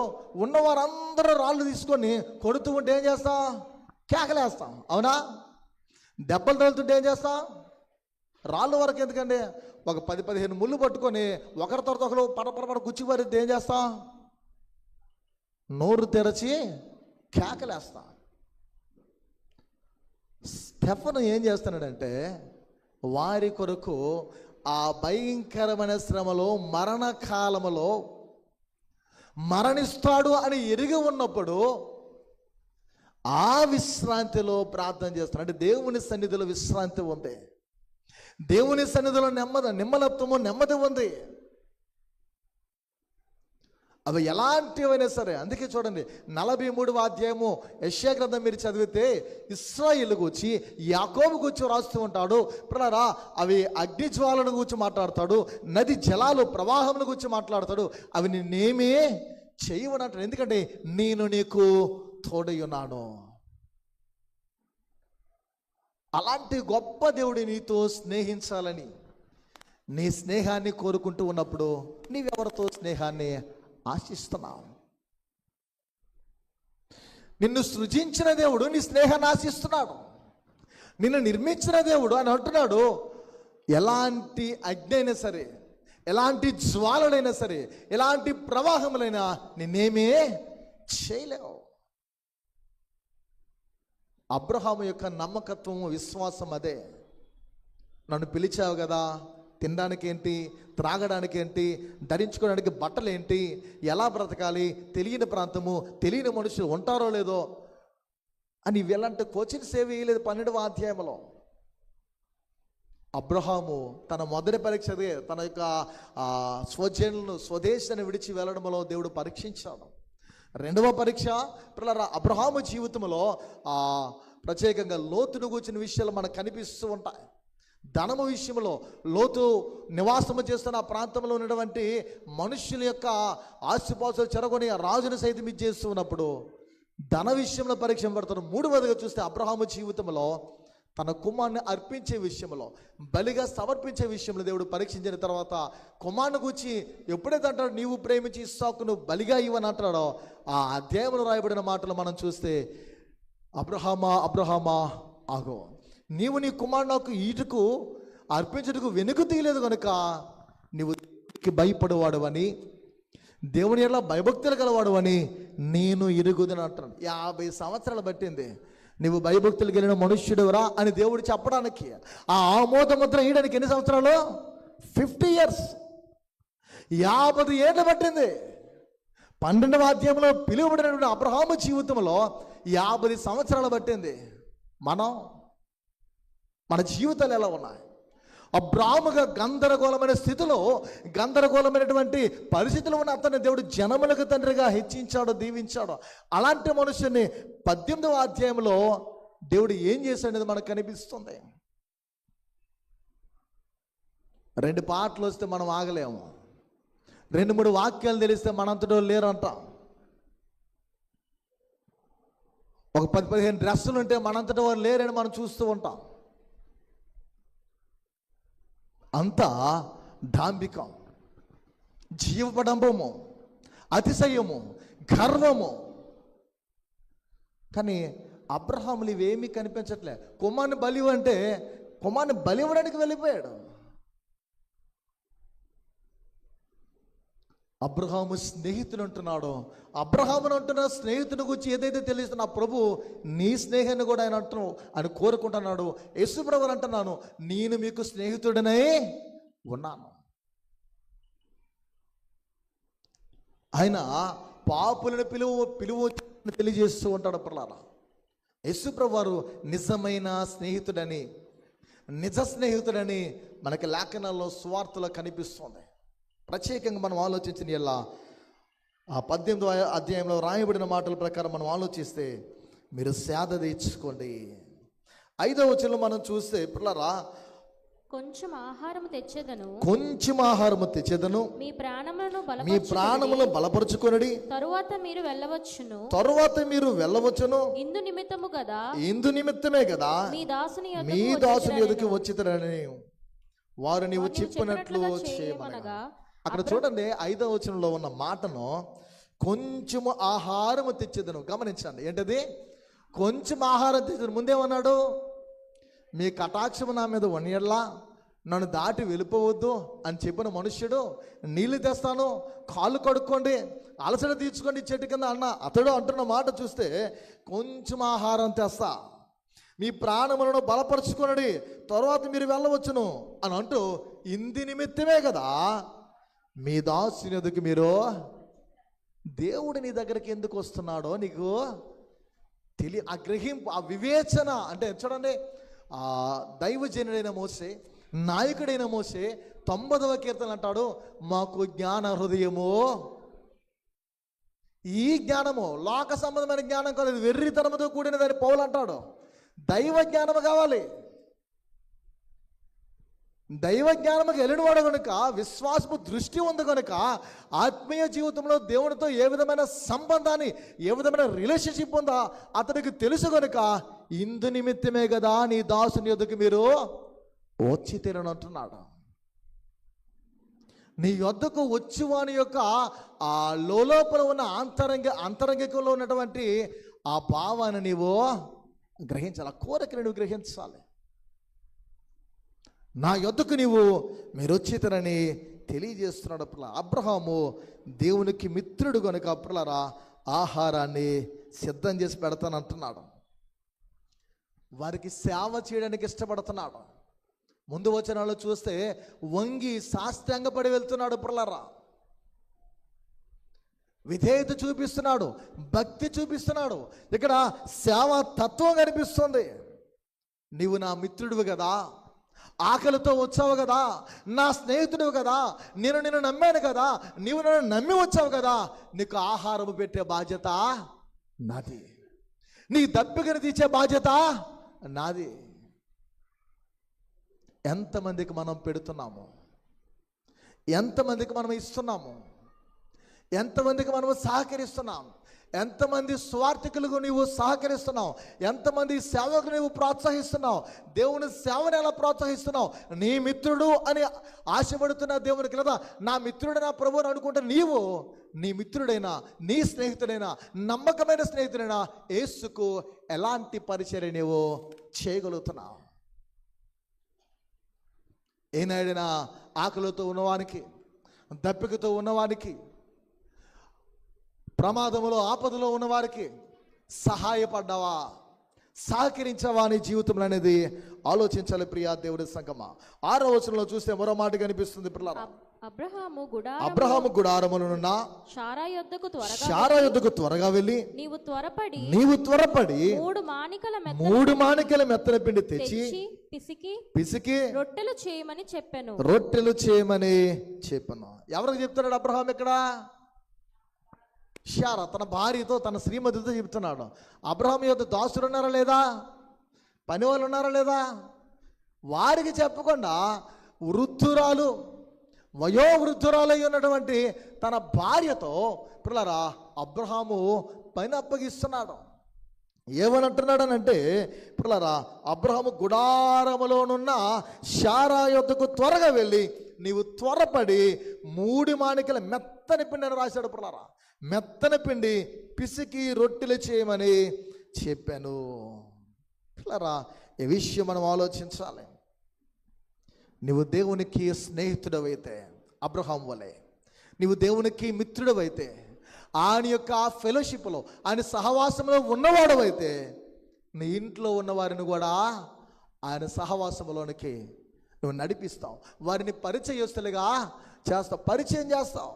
ఉన్నవారందరూ రాళ్ళు తీసుకొని కొడుతూ ఉంటే ఏం చేస్తాం? కేకలేస్తాం, అవునా? దెబ్బలు తగులుతుంటే ఏం చేస్తాం? రాళ్ళు వరకు ఎందుకండి, ఒక 10-15 ముళ్ళు పట్టుకొని ఒకరి తర్వాత ఒకరు పడపడపడ గుచ్చిపడితే ఏం చేస్తాం? నోరు తెరచి కేకలేస్తాం. స్టెఫను ఏం చేస్తున్నాడంటే వారి కొరకు ఆ భయంకరమైన శ్రమలో, మరణకాలములో మరణిస్తాడు అని ఎరిగి ఉన్నప్పుడు ఆ విశ్రాంతిలో ప్రార్థన చేస్తున్నాడు. అంటే దేవుని సన్నిధిలో విశ్రాంతి ఉంది, దేవుని సన్నిధిలో నిమ్మలత్వము, నెమ్మది ఉంది. అవి ఎలాంటివైనా సరే. అందుకే చూడండి 43వ అధ్యాయము యెషయా గ్రంథం మీరు చదివితే ఇశ్రాయేలు గూర్చి, యాకోబు గూర్చి రాస్తూ ఉంటాడు. ప్రియులారా, అవి అగ్ని జ్వాలను గూర్చి మాట్లాడతాడు, నది జలాలు ప్రవాహమును గూర్చి మాట్లాడతాడు. అవి నిన్నేమీ చేయవనంటాడు, ఎందుకంటే నేను నీకు తోడై ఉన్నాను. అలాంటి గొప్ప దేవుడి నీతో స్నేహించాలని, నీ స్నేహాన్ని కోరుకుంటూ ఉన్నప్పుడు నీవెవరితో స్నేహాన్ని ఆశిస్తున్నావు? నిన్ను సృజించిన దేవుడు నీ స్నేహాన్ని ఆశిస్తున్నాడు. నిన్ను నిర్మించిన దేవుడు అని అంటున్నాడు, ఎలాంటి అగ్ని అయినా సరే, ఎలాంటి జ్వాలలైనా సరే, ఎలాంటి ప్రవాహములైనా నిన్నేమీ చేయలేవు. అబ్రహాము యొక్క నమ్మకత్వము, విశ్వాసం అదే. నన్ను పిలిచావు కదా, తినడానికి ఏంటి, త్రాగడానికి ఏంటి, ధరించుకోవడానికి బట్టలు ఏంటి, ఎలా బ్రతకాలి, తెలియని ప్రాంతము, తెలియని మనుషులు ఉంటారో లేదో అని వెళ్ళంటే కోచింగ్ సేవ వేయలేదు. 12వ అధ్యాయంలో అబ్రహాము తన మొదటి పరీక్ష, తన యొక్క స్వజనులను, స్వదేశాన్ని విడిచి వెళ్ళడంలో దేవుడు పరీక్షించాడు. 2వ పరీక్ష పిల్లరా అబ్రహాము జీవితంలో ప్రత్యేకంగా లోతును కూర్చున్న విషయాలు మనకు కనిపిస్తూ ఉంటాయి. ధనము విషయంలో, లోతు నివాసము చేస్తున్న ఆ ప్రాంతంలో ఉన్నటువంటి మనుష్యుల యొక్క ఆస్తిపాస్తులు చెరగొని రాజును సైతం ఇచ్చేస్తూ ఉన్నప్పుడు ధన విషయంలో పరీక్ష పడతారు. 3వదిగా చూస్తే అబ్రహాము జీవితంలో తన కుమారుని అర్పించే విషయంలో, బలిగా సమర్పించే విషయంలో దేవుడు పరీక్షించిన తర్వాత కుమారుని గురించి ఎప్పుడైతే అంటాడు, నీవు ప్రేమించి ఇస్సాకును బలిగా ఇవ్వని అంటాడో, ఆ అధ్యాయంలో రాయబడిన మాటలు మనం చూస్తే, అబ్రహామా అబ్రహామా ఆగో, నీవు నీ కుమారుడు నాకు ఈటుకు అర్పించుటకు వెనుక తీయలేదు కనుక నీవు భయపడేవాడు అని, దేవుని ఎలా భయభక్తులు గలవాడు అని నేను ఎరుగుదని అంటాను. 50 సంవత్సరాలు పట్టింది నీవు భయభక్తులు కలిగిన మనుష్యుడురా అని దేవుడు చెప్పడానికి. ఆ ఆమోద ముద్ర వేయడానికి ఎన్ని సంవత్సరాలు? 50 years, 50 ఏళ్ళు పట్టింది. 12వ అధ్యాయంలో పిలువబడినటువంటి అబ్రహాము జీవితంలో 50 సంవత్సరాలు పట్టింది. మన జీవితాలు ఎలా ఉన్నాయి? అబ్రాముగా గందరగోళమైన స్థితిలో, గందరగోళమైనటువంటి పరిస్థితులు ఉన్న అతన్ని దేవుడు జనములకు తండ్రిగా హెచ్చించాడు, దీవించాడు. అలాంటి మనుషుని 18వ అధ్యాయంలో దేవుడు ఏం చేశాడనేది మనకు కనిపిస్తుంది. 2 పాటలు వస్తే మనం ఆగలేము, 2-3 వాక్యాలు తెలిస్తే మనంతటో లేరంట. ఒక 10-15 డ్రెస్సులు ఉంటే మనంతటో వారు లేరని మనం చూస్తూ ఉంటాం. అంతా డాంబికం, జీవపడంబము, అతిశయము, గర్వము. కానీ అబ్రహాములు ఇవేమీ కనిపించట్లే. కుమారుని బలి అంటే కుమారుని బలి ఇవ్వడానికి వెళ్ళిపోయాడు. అబ్రహాము స్నేహితుడు అంటున్నాడు. అబ్రహామును అంటున్న స్నేహితుని గురించి ఏదైతే తెలుస్తున్నా ప్రభు నీ స్నేహాన్ని కూడా ఆయన అంటున్నావు అని కోరుకుంటున్నాడు. యేసు ప్రభువు అంటున్నాను, నేను మీకు స్నేహితుడనే ఉన్నాను. ఆయన పాపులను పిలువ తెలియజేస్తూ ఉంటాడు. అప్పులారా యేసు ప్రభు వారు నిజమైన స్నేహితుడని, నిజ స్నేహితుడని మనకి లేఖనాల్లో సువార్తలో కనిపిస్తుంది. ప్రత్యేకంగా మనం ఆలోచించిన ఇలా ఆ 18వ అధ్యాయంలో రాయబడిన మాటల ప్రకారం మనం ఆలోచిస్తే మీరు సేద తీర్చుకోండి. 5వ వచనంలో మనం చూస్తే పిల్లరా, కొంచెం ఆహారము తెచ్చేదను, మీ ప్రాణములను బలపరుచుకొనుడి, తరువాత మీరు వెళ్ళవచ్చును, ఇందు నిమిత్తమే కదా మీ దాసుని ఎదుకు వచ్చితరని వారు నీవు చెప్పినట్లు చేయమనగా. అక్కడ చూడండి 5వ వచనంలో ఉన్న మాటను కొంచెము ఆహారము తెచ్చేదను. గమనించండి, ఏంటది? కొంచెం ఆహారం తెచ్చేదను. ముందేమన్నాడు? మీ కటాక్షము నా మీద వనియడ్లా, నన్ను దాటి వెళ్ళిపోవద్దు అని చెప్పిన మనుష్యుడు నీళ్లు తెస్తాను, కాళ్ళు కడుక్కోండి, అలసట తీర్చుకోండి చెట్టు కింద అతడు అంటున్న మాట చూస్తే కొంచెం ఆహారం తెస్తా, మీ ప్రాణములను బలపరుచుకొనడి, తర్వాత మీరు వెళ్ళవచ్చును అని అంటూ ఇంది నిమిత్తమే కదా మీ దాసుని ఎదుకు మీరు. దేవుడు నీ దగ్గరికి ఎందుకు వస్తున్నాడో నీకు ఆ గ్రహింపు, ఆ వివేచన అంటే చూడండి, ఆ దైవజనుడైన మోసే, నాయకుడైన మోసే 90వ కీర్తన అంటాడు, మాకు జ్ఞాన హృదయము. ఈ జ్ఞానము లోక సంబంధమైన జ్ఞానం కాలేదు, వెర్రితనముతో కూడినదని పౌలు అంటాడు. దైవ జ్ఞానము కావాలి. దైవ జ్ఞానముకి వెళ్ళినవాడు కనుక, విశ్వాసము దృష్టి ఉంది కనుక, ఆత్మీయ జీవితంలో దేవునితో ఏ విధమైన సంబంధాన్ని, ఏ విధమైన రిలేషన్షిప్ ఉందా అతనికి తెలుసు కనుక ఇందు నిమిత్తమే కదా నీ దాసుని యొద్దకు మీరు వచ్చి తీరనంటున్నాడు. నీ యొద్దకు వచ్చి వాని యొక్క ఆ లోపల ఉన్న అంతరంగికంలో ఉన్నటువంటి ఆ భావాన్ని నీవు గ్రహించాలి, ఆ కోరికను నువ్వు గ్రహించాలి. నా యొద్దకు నీవు మీరు వచ్చితరని తెలియజేస్తున్నాడు. అబ్రహాము దేవునికి మిత్రుడు కనుక అప్పులారా ఆహారాన్ని సిద్ధం చేసి పెడతానంటున్నాడు. వారికి సేవ చేయడానికి ఇష్టపడుతున్నాడు. ముందు వచనాల్లో చూస్తే వంగి సాష్టాంగపడి వెళ్తున్నాడు. అప్పులారా విధేయత చూపిస్తున్నాడు, భక్తి చూపిస్తున్నాడు. ఇక్కడ సేవా తత్వం కనిపిస్తుంది. నీవు నా మిత్రుడివి కదా, ఆకలితో వచ్చావు కదా, నా స్నేహితుడివి కదా, నేను నిన్ను నమ్మాను కదా, నీవు నన్ను నమ్మి వచ్చావు కదా, నీకు ఆహారం పెట్టే బాధ్యత నాది, నీ దప్పికను తీర్చే బాధ్యత నాది. ఎంతమందికి మనం పెడుతున్నాము, ఎంతమందికి మనం ఇస్తున్నాము, ఎంతమందికి మనము సహకరిస్తున్నాం, ఎంతమంది స్వార్థికులకు నీవు సహకరిస్తున్నావు, ఎంతమంది సేవకులు నీవు ప్రోత్సహిస్తున్నావు, దేవుని సేవను ఎలా ప్రోత్సహిస్తున్నావు. నీ మిత్రుడు అని ఆశపడుతున్న దేవునికి లేదా నా మిత్రుడు నా ప్రభువుని అనుకుంటే నీవు నీ మిత్రుడైనా, నీ స్నేహితుడైనా, నమ్మకమైన స్నేహితుడైనా యేసుకు ఎలాంటి పరిచర్య నీవు చేయగలుగుతున్నావు. ఏనాడైనా ఆకలితో ఉన్నవానికి, దప్పికతో ఉన్నవానికి, ప్రమాదంలో ఆపదలో ఉన్నవారికి సహాయపడ్డావా, సహకరించావా నీ జీవితంలో అనేది ఆలోచించాలి ప్రియా దేవుడి సంగమా. 6వ వచనంలో చూస్తే మరో మాట కనిపిస్తుంది. అబ్రహాము గుడారమునున్న శారా యొద్దకు త్వరగా వెళ్ళి నీవు త్వరపడి 3 మాణికల మెత్తన పిండి తెచ్చి పిసికి రొట్టెలు చేయమని చెప్పాను. ఎవరికి చెప్తున్నాడు అబ్రహాం ఇక్కడ? శారా తన భార్యతో, తన శ్రీమతితో చెప్తున్నాడు. అబ్రహాం యొద్ద దాసులు ఉన్నారా లేదా, పని వాళ్ళు ఉన్నారా లేదా, వారికి చెప్పకుండా వృద్ధురాలు, వయోవృద్ధురాలు అయి ఉన్నటువంటి తన భార్యతో పిల్లరా అబ్రహాము పని అప్పగిస్తున్నాడు. ఏమనంటున్నాడనంటే పిల్లరా, అబ్రహాము గుడారములోనున్న శారా యొద్దకు త్వరగా వెళ్ళి నీవు త్వరపడి 3 మాణికల మెత్తని పిండి అని రాశాడు. పిల్లరా మెత్తని పిండి పిసికి రొట్టెలు చేయమని చెప్పాను. పిల్లరా ఈ విషయం మనం ఆలోచించాలి. నువ్వు దేవునికి స్నేహితుడవైతే అబ్రహాం వలె, నీవు దేవునికి మిత్రుడవైతే, ఆయన యొక్క ఫెలోషిప్లో, ఆయన సహవాసంలో ఉన్నవాడవైతే, నీ ఇంట్లో ఉన్నవారిని కూడా ఆయన సహవాసంలోనికి నువ్వు నడిపిస్తావు. వారిని పరిచయస్తులుగా చేస్తావు, పరిచయం చేస్తావు.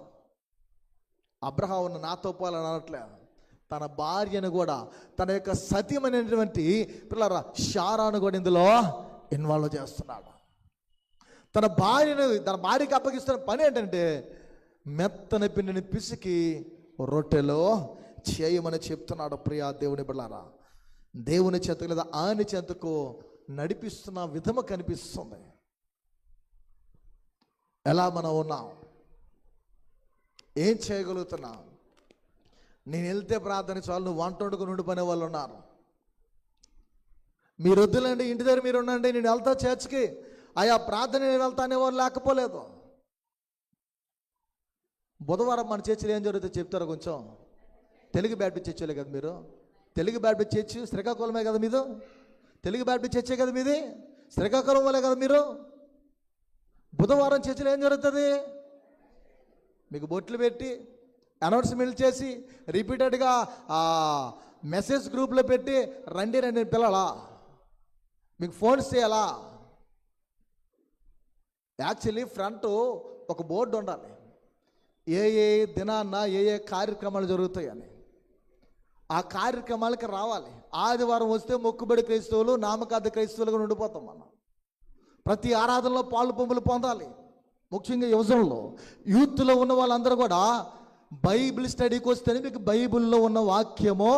అబ్రహామును నాతో పోలని అనట్లే, తన భార్యను కూడా, తన యొక్క సతీమైనటువంటి పిల్లరా శారాను కూడా ఇందులో ఇన్వాల్వ్ చేస్తున్నాడు. తన భార్యకి అప్పగిస్తున్న పని ఏంటంటే మెత్తని పిండిని పిసికి రొట్టెలో చేయమని చెప్తున్నాడు. ప్రియా దేవుని బిడ్డలారా, దేవుని చెంతకు లేదా ఆయన చెంతకు నడిపిస్తున్న విధము కనిపిస్తుంది. ఎలా మనం ఉన్నాం, ఏం చేయగలుగుతున్నాం? నేను వెళ్తే ప్రార్థన చాలు, నువ్వు వంట వండుకుని ఉండిపోయిన వాళ్ళు ఉన్నారు. మీరు వద్దులండి, ఇంటి దగ్గర మీరు ఉండండి, నేను వెళ్తా చర్చ్కి, అయ్యా ప్రార్థన నేను వెళ్తానే వాళ్ళు లేకపోలేదు. బుధవారం మన చర్చిలో ఏం జరుగుతుందో చెప్తారా కొంచెం? తెలుగు బ్యాప్టిస్ట్ చర్చిలే కదా మీరు? తెలుగు బ్యాప్టిస్ట్ చర్చి శ్రీకాకుళమే కదా మీది? తెలుగు బ్యాప్టిస్ట్ చర్చే కదా మీది? శ్రీకాకుళం వాళ్ళే కదా మీరు? బుధవారం చర్చిలో ఏం జరుగుతుంది? మీకు బొట్లు పెట్టి అనౌన్స్మెంట్ చేసి రిపీటెడ్గా మెసేజ్ గ్రూప్లో పెట్టి రండి రండి పిల్లలా, మీకు ఫోన్స్ చేయాలా? యాక్చువల్లీ ఫ్రంట్ ఒక బోర్డు ఉండాలి, ఏ ఏ దినాన్న ఏ ఏ కార్యక్రమాలు జరుగుతాయని. ఆ కార్యక్రమాలకి రావాలి. ఆదివారం వస్తే మొక్కుబడి క్రైస్తవులు, నామకార్థ క్రైస్తవులుగా ఉండిపోతాం మనం. ప్రతి ఆరాధనలో పాలు పంపులు పొందాలి. ముఖ్యంగా యువజనంలో, యూత్లో ఉన్న వాళ్ళందరూ కూడా బైబిల్ స్టడీకి వస్తేనే మీకు బైబిల్లో ఉన్న వాక్యమో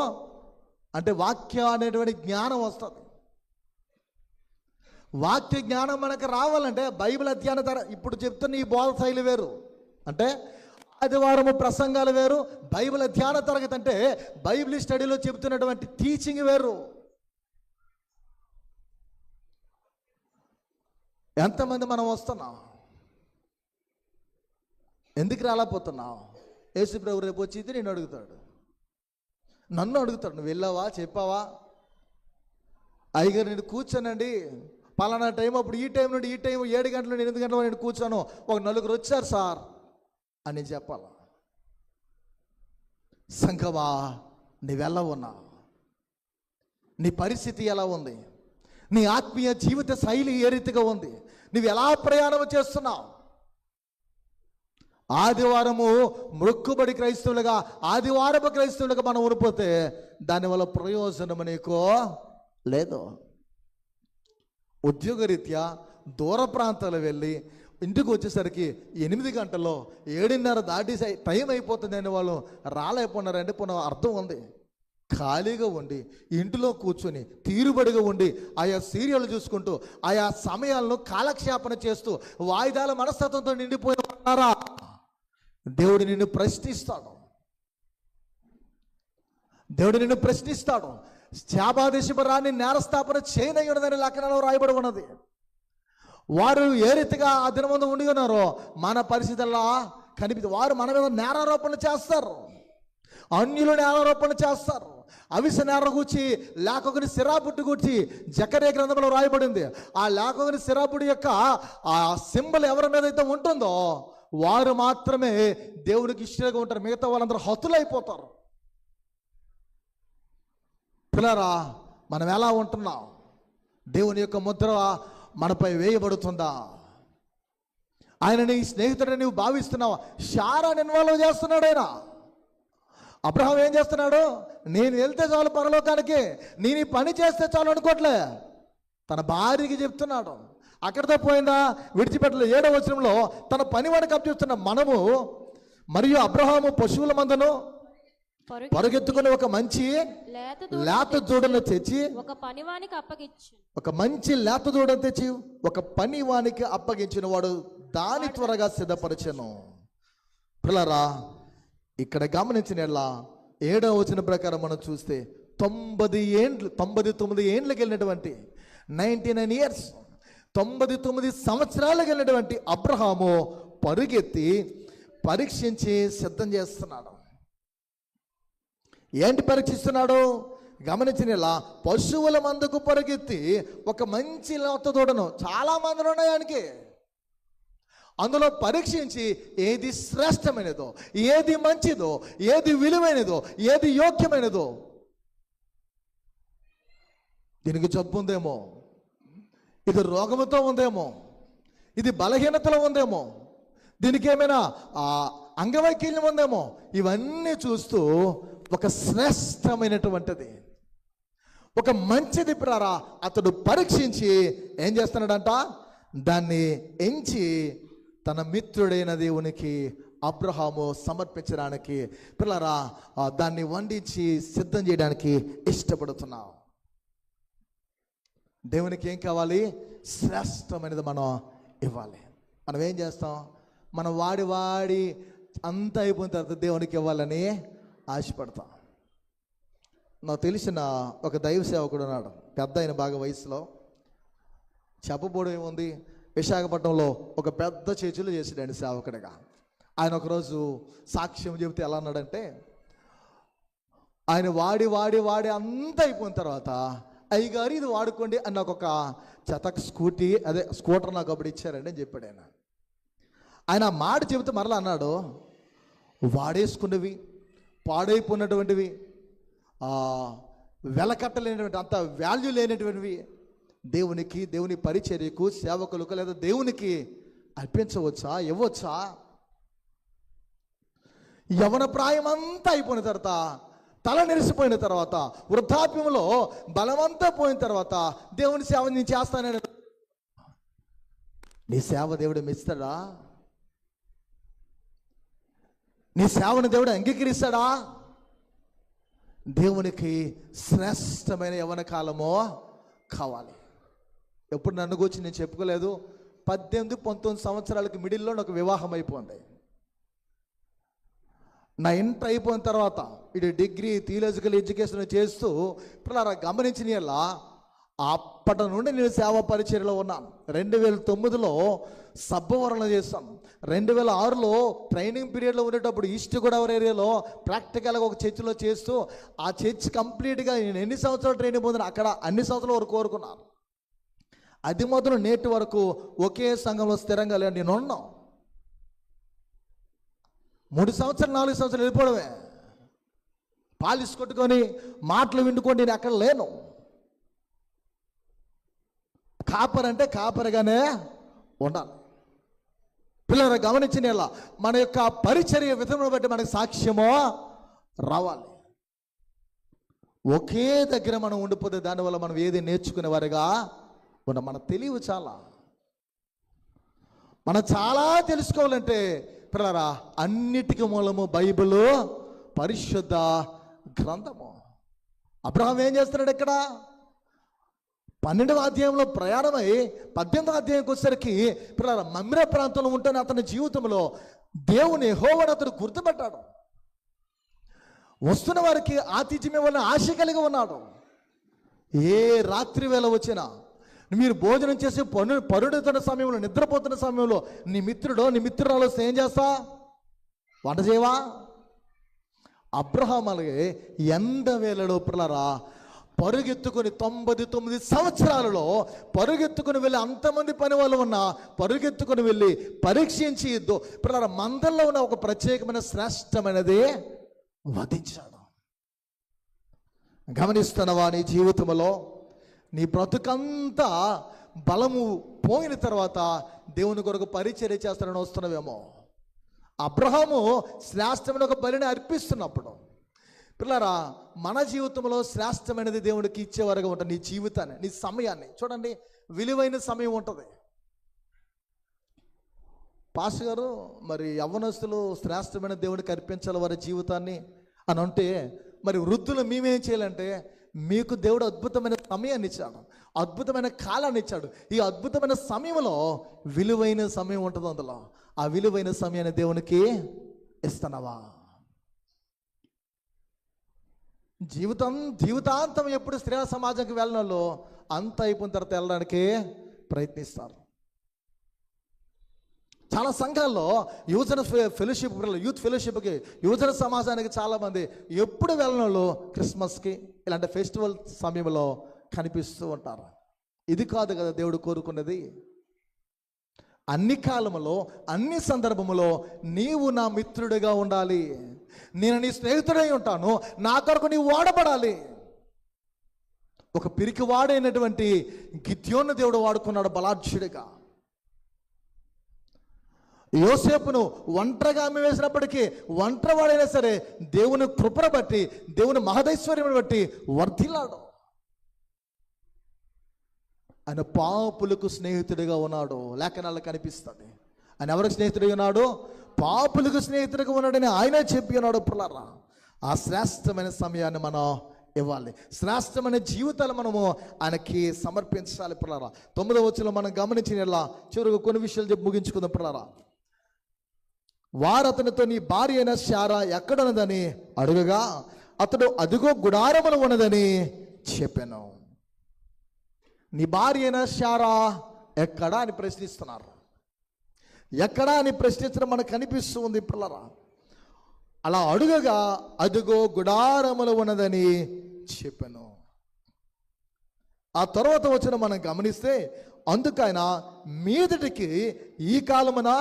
అంటే వాక్యం అనేటువంటి జ్ఞానం వస్తుంది. వాక్య జ్ఞానం మనకు రావాలంటే బైబిల్ అధ్యయన ఇప్పుడు చెప్తున్న ఈ బోధ శైలి వేరు. అంటే ఆదివారము ప్రసంగాలు వేరు, బైబిల్ అధ్యయన తరగతి అంటే బైబిల్ స్టడీలో చెబుతున్నటువంటి టీచింగ్ వేరు. ఎంతమంది మనం వస్తున్నాం? ఎందుకు రాలేకపోతున్నాం? యేసు ప్రభు రేపు వచ్చి నేను అడుగుతాడు, నన్ను అడుగుతాడు, నువ్వు వెళ్ళావా, చెప్పావా? అయ్యగారు నేను కూర్చోనండి పలానా టైం, అప్పుడు ఈ టైం నుండి ఈ టైం 7 గంటల నుండి 8 గంటల నేను కూర్చోను, ఒక 4 వచ్చారు సార్ అని చెప్పాలా? సంఘమా, నీవెలా ఉన్నావు? నీ పరిస్థితి ఎలా ఉంది? నీ ఆత్మీయ జీవిత శైలి ఏ రీతిగా ఉంది? నువ్వు ఎలా ప్రయాణం చేస్తున్నావు? ఆదివారము మొక్కుబడి క్రైస్తవులుగా, ఆదివారపు క్రైస్తవులుగా మనం ఉండిపోతే దానివల్ల ప్రయోజనం నీకు లేదు. ఉద్యోగరీత్యా దూర ప్రాంతాలు వెళ్ళి ఇంటికి వచ్చేసరికి 8 గంటల్లో 7:30 దాటి టైం అయిపోతుంది అని వాళ్ళు రాలేకపోయినారంటే పునః అర్థం ఉంది. ఖాళీగా ఉండి ఇంటిలో కూర్చొని తీరుబడిగా ఉండి ఆయా సీరియల్ చూసుకుంటూ ఆయా సమయాలను కాలక్షేపణ చేస్తూ వాయిదాల మనస్తత్వంతో నిండిపోయి ఉన్నారా? దేవుడు నిన్ను ప్రశ్నిస్తాడు. దేవుడు నిన్ను ప్రశ్నిస్తాడు. శాపాదేశపరాన్ని నేరస్థాపన చేయనయ్యున్నదని లేఖనాల్లో రాయబడి ఉన్నది. వారు ఏ రీతిగా ఆ దినమందు ఉండి ఉన్నారో మన పరిస్థితుల్లో కనిపిస్తుంది. వారు మన మీద నేరారోపణ చేస్తారు, అన్యులు నేరారోపణ చేస్తారు. అవిస నేర కూర్చి లేఖకుని సిరాపుట్టు కూర్చి జకర్యా గ్రంథంలో రాయబడింది. ఆ లేఖకుని సిరాపుడి యొక్క ఆ సింబల్ ఎవరి మీద అయితే ఉంటుందో వారు మాత్రమే దేవునికి ఇష్టంగా ఉంటారు, మిగతా వాళ్ళందరూ హతులైపోతారు. పిల్లరా, మనం ఎలా ఉంటున్నాం? దేవుని యొక్క ముద్ర మనపై వేయబడుతుందా? ఆయన నీ స్నేహితుడని నువ్వు భావిస్తున్నావా? శారాను ఇన్వాల్వ్ చేస్తున్నాడు ఆయన. అబ్రహాం ఏం చేస్తున్నాడు? నేను వెళ్తే చాలు పరలోకానికి, నేను ఈ పని చేస్తే చాలు అనుకోవట్లే, తన భార్యకి చెప్తున్నాడు. అక్కడితో పోయిందా? విడిచిపెట్టలేదు. 7వ వచనంలో తన పనివాడికి అప్పచెప్తున్న మనము మరియు అబ్రహాము పశువుల మందను పరుగెత్తుకుని ఒక మంచి లేత దూడను తెచ్చి ఒక పనివానికి అప్పగించు. ఒక మంచి లేత దూడను తెచ్చి ఒక పనివానికి అప్పగించిన వాడు దాని త్వరగా సిద్ధపరచెను. పిల్లరా, ఇక్కడ గమనించిన 7వ వచనం ప్రకారం మనం చూస్తే 99 ఏండ్లకి వెళ్ళినటువంటి 99 ఇయర్స్ 99 సంవత్సరాలకు వెళ్ళినటువంటి అబ్రహాము పరుగెత్తి పరీక్షించి సిద్ధం చేస్తున్నాడు. ఏంటి పరీక్షిస్తున్నాడు? గమనించిన పశువుల మందుకు పరుగెత్తి ఒక మంచి లేత దూడను, చాలా మందులు ఉన్నాయి ఆయనకి, అందులో పరీక్షించి ఏది శ్రేష్టమైనదో, ఏది మంచిదో, ఏది విలువైనదో, ఏది యోగ్యమైనదో. దీనికి జబ్బు ఉందేమో, ఇది రోగముతో ఉందేమో, ఇది బలహీనతలో ఉందేమో, దీనికి ఏమైనా అంగవైకల్యం ఉందేమో, ఇవన్నీ చూస్తూ ఒక శ్రేష్టమైనటువంటిది, ఒక మంచిది ప్రారా అతడు పరీక్షించి ఏం చేస్తున్నాడంట, దాన్ని ఎంచి తన మిత్రుడైన దేవునికి అబ్రహాము సమర్పించడానికి పిల్లరా దాన్ని వండించి సిద్ధం చేయడానికి ఇష్టపడుతున్నాం. దేవునికి ఏం కావాలి? శ్రేష్టమైనది మనం ఇవ్వాలి. మనం ఏం చేస్తాం? మనం వాడి అంత అయిపోయిన తర్వాత దేవునికి ఇవ్వాలని ఆశపడతాం. నాకు తెలిసిన ఒక దైవ సేవకుడు ఉన్నాడు, పెద్ద ఆయన, బాగా వయసులో. చెప్పబోవడం ఏముంది, విశాఖపట్నంలో ఒక పెద్ద చర్చిలో చేసాడండి సేవకుడిగా. ఆయన ఒకరోజు సాక్ష్యం చెబితే ఎలా అన్నాడంటే, ఆయన వాడి అంత అయిపోయిన తర్వాత, అయ్యగారు ఇది వాడుకోండి అని నాకు ఒక చతక్ స్కూటర్ నాకు అప్పుడు ఇచ్చారండి అని చెప్పాడు ఆయన. ఆయన ఆ మాట చెబితే మరలా అన్నాడు, వాడేసుకున్నవి, పాడైపోయినటువంటివి, వెలకట్టలేనటువంటి, అంత వాల్యూ లేనటువంటివి దేవునికి, దేవుని పరిచర్యకు, సేవకులకు లేదా దేవునికి అర్పించవచ్చా, ఇవ్వచ్చా? యవన ప్రాయం అంతా అయిపోయిన తర్వాత, తల నెరిసిపోయిన తర్వాత, వృద్ధాప్యంలో బలమంతా పోయిన తర్వాత దేవుని సేవ నేను చేస్తానని నీ సేవ దేవుడు మెచ్చుతాడా? నీ సేవను దేవుడు అంగీకరిస్తాడా? దేవునికి శ్రేష్టమైన యవన కాలమో కావాలి. ఎప్పుడు నన్ను గురించి నేను చెప్పుకోలేదు, 18-19 సంవత్సరాలకి మిడిల్లో నాకు వివాహం అయిపోయింది. నా ఇంటర్ అయిపోయిన తర్వాత ఇటు డిగ్రీ థియాలజికల్ ఎడ్యుకేషన్ చేస్తూ ఇప్పుడు అలా గమనించిన ఎలా అప్పటి నుండి నేను సేవా పరిచర్యలో ఉన్నాను. 2009లో సబ్బవరణ చేస్తాను. 2006లో ట్రైనింగ్ పీరియడ్లో ఉండేటప్పుడు ఈస్ట్ గోదావరి ఏరియాలో ప్రాక్టికల్గా ఒక చర్చిలో చేస్తూ, ఆ చర్చ్ కంప్లీట్గా నేను ఎన్ని సంవత్సరాలు ట్రైనింగ్ పొందిన అక్కడ అన్ని సంవత్సరాల వరకు కోరుకున్నాను. అది మొదలు నేటి వరకు ఒకే సంఘంలో స్థిరంగా లేని నేను ఉన్నాను. 3 సంవత్సరాలు 4 సంవత్సరాలు వెళ్ళిపోవడమే, పాలిస్ కొట్టుకొని మాటలు విండుకొని నేను అక్కడ లేను. కాపర్ అంటే కాపరిగానే ఉండాలి. పిల్లలు గమనించిన ఎలా మన యొక్క పరిచర్య విధానం బట్టి మనకు సాక్ష్యమో రావాలి. ఒకే దగ్గర మనం ఉండిపోతే దానివల్ల మనం ఏది నేర్చుకునే వారిగా ఉన్న, మన తెలివి మనం చాలా తెలుసుకోవాలంటే పిల్లరా అన్నిటికీ మూలము బైబిలు, పరిశుద్ధ గ్రంథము. అబ్రహాం ఏం చేస్తున్నాడు ఇక్కడ? 12వ అధ్యాయంలో ప్రయాణమై 18వ అధ్యాయంకి వచ్చేసరికి పిల్లరా మమ్మిర ప్రాంతంలో ఉంటున్న అతని జీవితంలో దేవుని యెహోవాను అతడు గుర్తుపట్టాడు. వస్తున్న వారికి ఆతిథ్యం ఇవ్వాలని ఆశ కలిగి ఉన్నాడు. ఏ రాత్రి వేళ వచ్చినా మీరు భోజనం చేసి పరుడుతున్న సమయంలో, నిద్రపోతున్న సమయంలో నీ మిత్రురాలు వస్తే ఏం చేస్తా? వంట చేయవా? అబ్రహాం అలాగే ఎండ వేళలో పిల్లరా పరుగెత్తుకొని 99 సంవత్సరాలలో పరుగెత్తుకుని వెళ్ళి, అంతమంది పని వాళ్ళు ఉన్నా పరుగెత్తుకుని వెళ్ళి పరీక్షించి పిల్లల మందల్లో ఉన్న ఒక ప్రత్యేకమైన శ్రేష్టమైనది వధించాడు. గమనిస్తున్నవా? నీ జీవితంలో నీ బ్రతుకంతా బలము పోయిన తర్వాత దేవుని కొరకు పరిచర్య చేస్తానని వస్తున్నవేమో. అబ్రహాము శ్రేష్టమైన ఒక బలిని అర్పిస్తున్నప్పుడు పిల్లరా మన జీవితంలో శ్రేష్టమైనది దేవుడికి ఇచ్చేవారుగా ఉంటుంది. నీ జీవితాన్ని, నీ సమయాన్ని చూడండి, విలువైన సమయం ఉంటుంది. పాస్ గారు మరి యవ్వనస్తులు శ్రేష్టమైన దేవుడికి అర్పించాలి వారి జీవితాన్ని అని అంటే, మరి వృద్ధులు మేమేం చేయాలంటే, మీకు దేవుడు అద్భుతమైన సమయాన్ని ఇచ్చాడు, అద్భుతమైన కాలాన్ని ఇచ్చాడు. ఈ అద్భుతమైన సమయంలో విలువైన సమయం ఉంటుంది. అందులో ఆ విలువైన సమయాన్ని దేవునికి ఇస్తున్నావా? జీవితాంతం ఎప్పుడు స్త్రీల సమాజంకి వెళ్ళిన వాళ్ళు అంత అయిపోయిన తర్వాత వెళ్ళడానికి ప్రయత్నిస్తారు. చాలా సంఘాల్లో యువజన ఫెలోషిప్, యూత్ ఫెలోషిప్కి, యువజన సమాజానికి చాలామంది ఎప్పుడు వెళ్ళిన వాళ్ళు క్రిస్మస్కి ఇలాంటి ఫెస్టివల్ సమయంలో కనిపిస్తూ ఉంటారు. ఇది కాదు కదా దేవుడు కోరుకున్నది. అన్ని కాలములో అన్ని సందర్భములో నీవు నా మిత్రుడిగా ఉండాలి, నేను నీ స్నేహితుడై ఉంటాను, నా కొరకు నీవు వాడబడాలి. ఒక పిరికివాడైనటువంటి గిద్యోను దేవుడు వాడుకున్నాడు బలాఢ్యుడిగా. యోసేపును ఒంటరిగా ఆమె వేసినప్పటికీ ఒంటరివాడైనా సరే దేవుని కృపను బట్టి, దేవుని మహదైశ్వర్యం బట్టి వర్ధిల్లాడు. ఆయన పాపులకు స్నేహితుడిగా ఉన్నాడు. లేఖనాల్లో కనిపిస్తుంది. ఆయన ఎవరికి స్నేహితుడిగా ఉన్నాడు? పాపులకు స్నేహితుడిగా ఉన్నాడని ఆయనే చెప్పి ఉన్నాడు. పిల్లరా, ఆ శ్రేష్టమైన సమయాన్ని మనం ఇవ్వాలి. శ్రేష్టమైన జీవితాలు మనము ఆయనకి సమర్పించాలి. పిల్లరా, 9వ వచనంలో మనం గమనించిన చివరికి కొన్ని విషయాలు చెప్పి ముగించుకుందాం. పిల్లరా, వారు అతనితో నీ భార్య అయిన శారా ఎక్కడున్నదని అడుగగా అతడు అదిగో గుడారములు ఉన్నదని చెప్పాను. నీ భార్య అయిన శారా ఎక్కడా అని ప్రశ్నిస్తున్నారు. ఎక్కడా అని ప్రశ్నించడం మనకు కనిపిస్తూ ఉంది. పిల్లరా, అలా అడుగగా అదిగో గుడారములు ఉన్నదని చెప్పాను. ఆ తర్వాత వచ్చిన మనం గమనిస్తే అందుకైనా మీదటికి ఈ కాలమున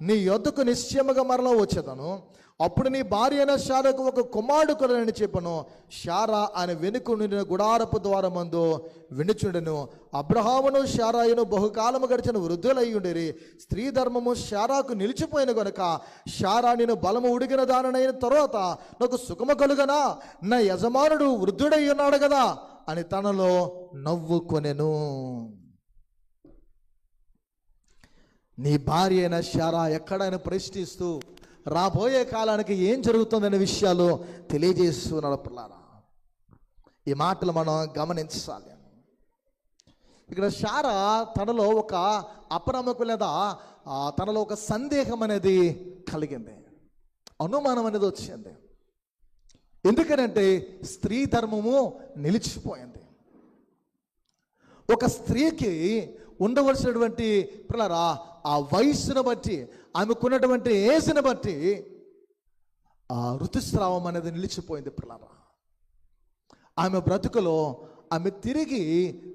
నీ యొద్దకు నిశ్చయముగా మరలా వచ్చేదను, అప్పుడు నీ భార్య అయిన శారకు ఒక కుమారుడు కలడని చెప్పను. శారా ఆయన వెనుక గుడారపు ద్వారమందు వినుచుండెను. అబ్రహామును శారాయును బహుకాలము గడిచిన వృద్ధులై ఉండేరి. స్త్రీ ధర్మము శారాకు నిలిచిపోయిన గనుక శారా నేను బలము ఉడిగిన దానైన తర్వాత నాకు సుఖము కలుగనా, నా యజమానుడు వృద్ధుడై ఉన్నాడు కదా అని తనలో నవ్వుకొనెను. నీ భార్య అయిన శారా ఎక్కడైనా ప్రశ్నిస్తూ రాబోయే కాలానికి ఏం జరుగుతుందనే విషయాలు తెలియజేస్తున్నాడు. పిల్లారా, ఈ మాటలు మనం గమనించాలి. ఇక్కడ శారా తనలో ఒక అపనమ్మకం లేదా తనలో ఒక సందేహం అనేది కలిగింది, అనుమానం అనేది వచ్చింది. ఎందుకనంటే స్త్రీ ధర్మము నిలిచిపోయింది. ఒక స్త్రీకి ఉండవలసినటువంటి పిల్లరా ఆ వయస్సును బట్టి, ఆమెకున్నటువంటి ఏజ్ని బట్టి ఆ ఋతుస్రావం అనేది నిలిచిపోయింది. పిల్లరా, ఆమె బ్రతుకులో ఆమె తిరిగి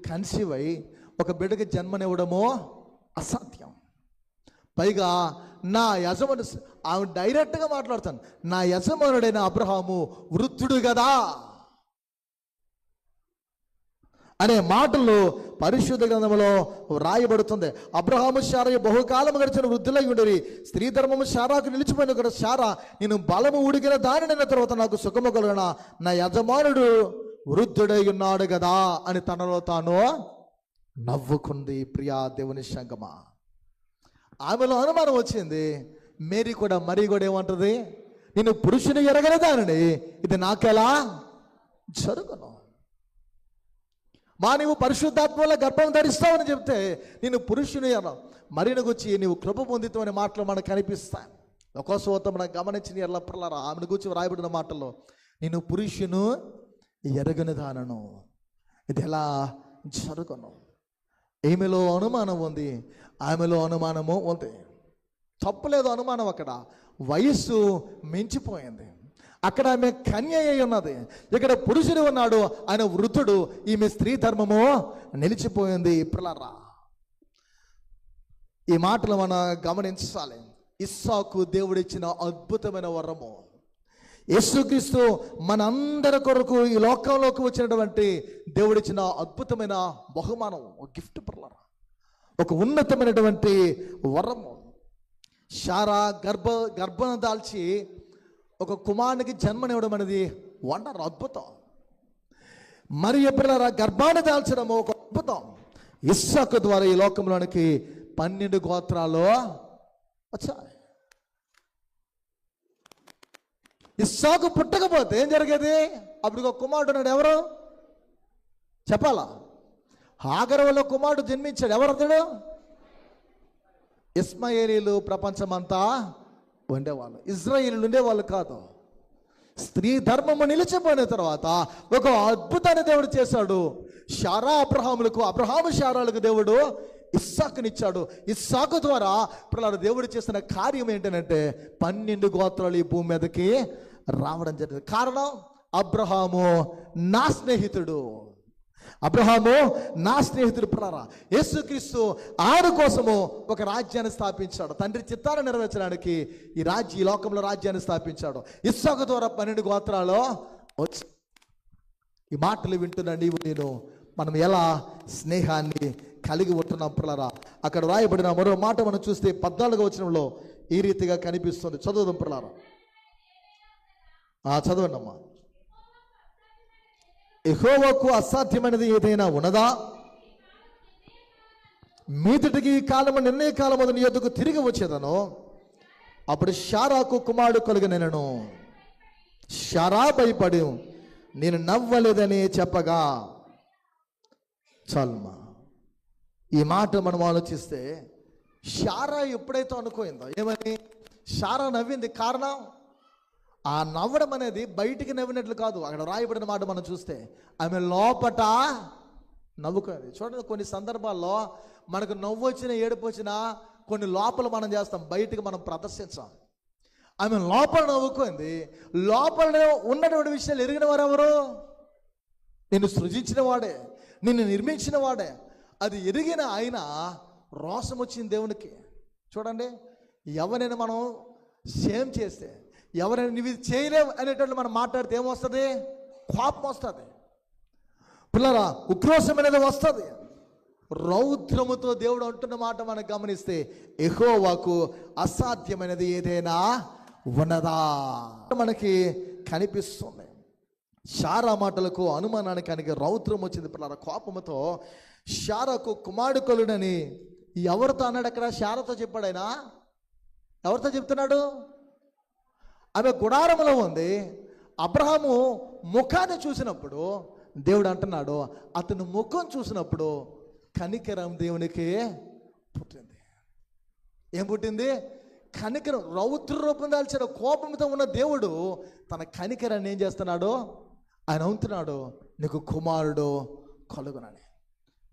కన్సీవ్ అయి ఒక బిడ్డకి జన్మనివ్వడమో అసాధ్యం. పైగా నా యజమాను, ఆమె డైరెక్ట్గా మాట్లాడుతాను, నా యజమానుడైన అబ్రహాము వృద్ధుడు కదా అనే మాటలు పరిశుద్ధ గ్రంథంలో రాయబడుతుంది. అబ్రహాము శారా బహుకాలము గడిచిన వృద్ధులై ఉండేరి. స్త్రీ ధర్మము శారాకు నిలిచిపోయిన కూడా శారా నేను బలము ఉడిగిన దానిన తర్వాత నాకు సుఖము కలుగన, నా యజమానుడు వృద్ధుడై ఉన్నాడు కదా అని తనలో తాను నవ్వుకుంది. ప్రియా దేవుని సంగమా, ఆమెలో అనుమానం వచ్చింది. మేరీ కూడా ఏమంటుంది, నేను పురుషుని ఎరగలేదానని ఇది నాకెలా జరుగును, మా నీవు పరిశుద్ధాత్మలో గర్భం ధరిస్తావని చెప్తే నేను పురుషుని మరిని గురించి నీవు కృప పొందితావు అనే మాటలు మనకు కనిపిస్తాయి. ఒక్కోసోతం మనం గమనించిన ఎల్లప్రలారా ఆమెను గురించి రాయబడిన మాటల్లో నేను పురుషును ఎరగని దానను, ఇది ఎలా జరుగును. ఈమెలో అనుమానం ఉంది, ఆమెలో అనుమానము ఉంది. తప్పులేదు అనుమానం. అక్కడ వయస్సు మించిపోయింది. అక్కడ ఆమె కన్య అయి ఉన్నది, ఇక్కడ పురుషుడు ఉన్నాడు, ఆయన వృద్ధుడు, ఈమె స్త్రీ ధర్మము నిలిచిపోయింది. పిల్లరా, ఈ మాటలు మనం గమనించాలి. ఇస్సాకు దేవుడిచ్చిన అద్భుతమైన వరము. యేసుక్రీస్తు మనందరి కొరకు ఈ లోకంలోకి వచ్చినటువంటి దేవుడిచ్చిన అద్భుతమైన బహుమానం, ఒక గిఫ్ట్. పిల్లరా, ఒక ఉన్నతమైనటువంటి వరము. శారా గర్భం దాల్చి ఒక కుమారునికి జన్మనివ్వడం అనేది వండర్, అద్భుతం. మరియు పిల్లరా, గర్భాన్ని దాల్చడం ఒక అద్భుతం. ఇస్సాకు ద్వారా ఈ లోకంలోనికి 12 గోత్రాలు వచ్చాయి. ఇస్సాకు పుట్టకపోతే ఏం జరిగేది? అప్పుడు ఒక కుమారుడు ఉన్నాడు. ఎవరు చెప్పాలా? హాగరు వల్ల కుమారుడు జన్మించాడు. ఎవరు అతడు? ఇస్మాయేలీలు ప్రపంచమంతా ఉండేవాళ్ళు, ఇజ్రాయేలీలు ఉండేవాళ్ళు కాదు. స్త్రీ ధర్మము నిలిచిపోయిన తర్వాత ఒక అద్భుతాన్ని దేవుడు చేశాడు. శారా అబ్రహాము శారాలకు దేవుడు ఇస్సాకునిచ్చాడు. ఇస్సాకు ద్వారా ఇప్పుడు దేవుడు చేసిన కార్యం ఏంటంటే 12 గోత్రాలు ఈ భూమి మీదకి రావడం జరిగింది. కారణం, అబ్రహాము నా స్నేహితుడు, అబ్రహాము నా స్నేహితుడు పిల్లరా. యేసుక్రీస్తు ఆయన కోసము ఒక రాజ్యాన్ని స్థాపించాడు. తండ్రి చిత్తాన్ని నెరవేర్చడానికి ఈ లోకంలో రాజ్యాన్ని స్థాపించాడు. ఇస్సాకు ద్వారా 12 గోత్రాలు వచ్చి ఈ మాటలు వింటున్న నీవు నేను మనం ఎలా స్నేహాన్ని కలిగి ఉంటున్నాం పిల్లరా. అక్కడ రాయబడిన మరో మాట మనం చూస్తే 14వ వచనంలో ఈ రీతిగా కనిపిస్తుంది. చదువుదాం పిల్లరా. చదవండి అమ్మా. యెహోవాకు అసాధ్యమైనది ఏదైనా ఉన్నదా? మీదటికి ఈ కాలము నిర్ణయ కాలము నీ యొద్దకు తిరిగి వచ్చేదను. అప్పుడు శారాకు కుమారుడు కలుగనెనను. శారా భయపడి నేను నవ్వలేదని చెప్పగా. చాలమ్మా, ఈ మాట మనం ఆలోచిస్తే శారా ఎప్పుడైతే అనుకోయిందో ఏమని, శారా నవ్వింది. కారణం ఆ నవ్వడం అనేది బయటికి నవ్వినట్లు కాదు. అక్కడ రాయబడిన మాట మనం చూస్తే ఆమె లోపట నవ్వుకోండి. చూడండి, కొన్ని సందర్భాల్లో మనకు నవ్వు వచ్చినా ఏడుపు వచ్చినా కొన్ని లోపల మనం చేస్తాం, బయటికి మనం ప్రదర్శించాం. ఆమె లోపల నవ్వుకుంది. లోపల ఉన్నటువంటి విషయాలు ఎరిగిన వారు ఎవరు? నిన్ను సృజించిన వాడే, నిన్ను నిర్మించిన వాడే. అది ఎరిగిన ఆయన రోషం వచ్చింది దేవునికి. చూడండి, ఎవరైనా మనం సేమ్ చేస్తే, ఎవరైనా నువ్వు ఇది చేయలేవు అనేటట్లు మనం మాట్లాడితే ఏమొస్తుంది? కోపం వస్తుంది పిల్లరా, ఉక్రోషం అనేది వస్తుంది. రౌద్రముతో దేవుడు అంటున్న మాట మనం గమనిస్తే యెహోవాకు అసాధ్యమైనది ఏదైనా ఉన్నదా మనకి కనిపిస్తుంది. శారా మాటలకు అనుమానానికి ఆయనకి రౌద్రం వచ్చింది పిల్లరా. కోపముతో శారాకు కుమారుడు కలుడని ఎవరితో అన్నాడు? అక్కడ శారాతో చెప్పాడు. ఆయన ఎవరితో చెప్తున్నాడు? ఆమె గుడారంలో ఉంది. అబ్రహాము ముఖాన్ని చూసినప్పుడు దేవుడు అంటున్నాడు, అతను ముఖం చూసినప్పుడు కనికరం దేవునికి పుట్టింది. ఏం పుట్టింది? కనికరం. రౌద్ర రూపం దాల్చిన కోపంతో ఉన్న దేవుడు తన కనికరాన్ని ఏం చేస్తున్నాడు? ఆయన అవుతున్నాడు, నీకు కుమారుడు కలుగునని.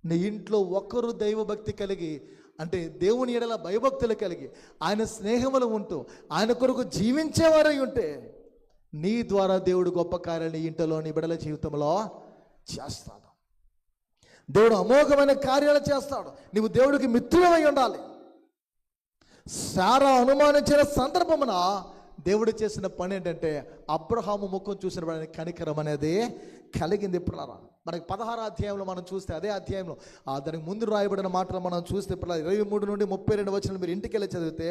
నీ ఇంట్లో ఒక్కరు దైవభక్తి కలిగి, అంటే దేవుని ఎడల భయభక్తులు కలిగి ఆయన స్నేహములు ఉంటూ ఆయన కొరకు జీవించేవారై ఉంటే నీ ద్వారా దేవుడు గొప్ప కార్యాలు నీ ఇంటిలో నీ బిడ్డల జీవితంలో చేస్తాడు. దేవుడు అమోఘమైన కార్యాలు చేస్తాడు. నీవు దేవుడికి మిత్రులై ఉండాలి. శారా అనుమానించిన సందర్భమున దేవుడు చేసిన పని ఏంటంటే అబ్రహాము ముఖం చూసిన కనికరం అనేది కలిగింది. పిల్లరా, మనకి 16వ అధ్యాయంలో మనం చూస్తే, అదే అధ్యాయంలో దానికి ముందు రాయబడిన మాటలు మనం చూస్తే పిల్లలు 23 నుండి 32 వచనాలు మీరు ఇంటికి వెళ్ళి చదివితే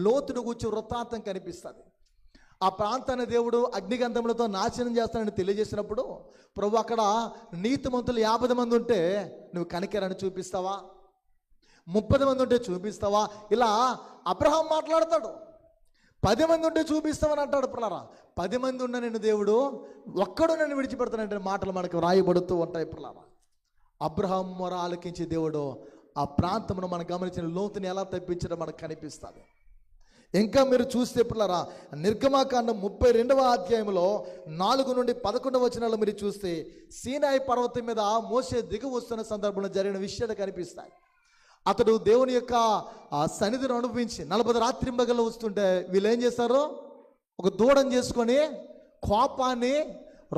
లోతును కూర్చో వృత్తాంతం కనిపిస్తుంది. ఆ ప్రాంతాన్ని దేవుడు అగ్నిగంధములతో నాశనం చేస్తానని తెలియజేసినప్పుడు, ప్రభు అక్కడ నీతిమంతులు 50 మంది ఉంటే నువ్వు కనికరాన్ని చూపిస్తావా? 30 మంది ఉంటే చూపిస్తావా? ఇలా అబ్రహాం మాట్లాడతాడు. 10 మంది ఉంటే చూపిస్తామని అంటాడు. పిల్లరా, 10 మంది ఉన్న నేను దేవుడు ఒక్కడు నన్ను విడిచిపెడతానంటే మాటలు మనకు రాయబడుతూ ఉంటాయి. పిల్లరా, అబ్రహాం మొర ఆలకించి దేవుడు ఆ ప్రాంతమును మనం గమనించిన లోతుని ఎలా తప్పించడం మనకు కనిపిస్తుంది. ఇంకా మీరు చూస్తే పిల్లరా, నిర్గమాకాండం 32వ అధ్యాయంలో 4 నుండి 11 వచనాలు మీరు చూస్తే సీనాయి పర్వతం మీద మోషే దిగు వస్తున్న సందర్భంలో జరిగిన విషయాలు కనిపిస్తాయి. అతడు దేవుని యొక్క సన్నిధిని అనుభవించి 40 రాత్రింబగల్లో వస్తుంటే వీళ్ళు ఏం చేస్తారు? ఒక దూడం చేసుకొని కోపాన్ని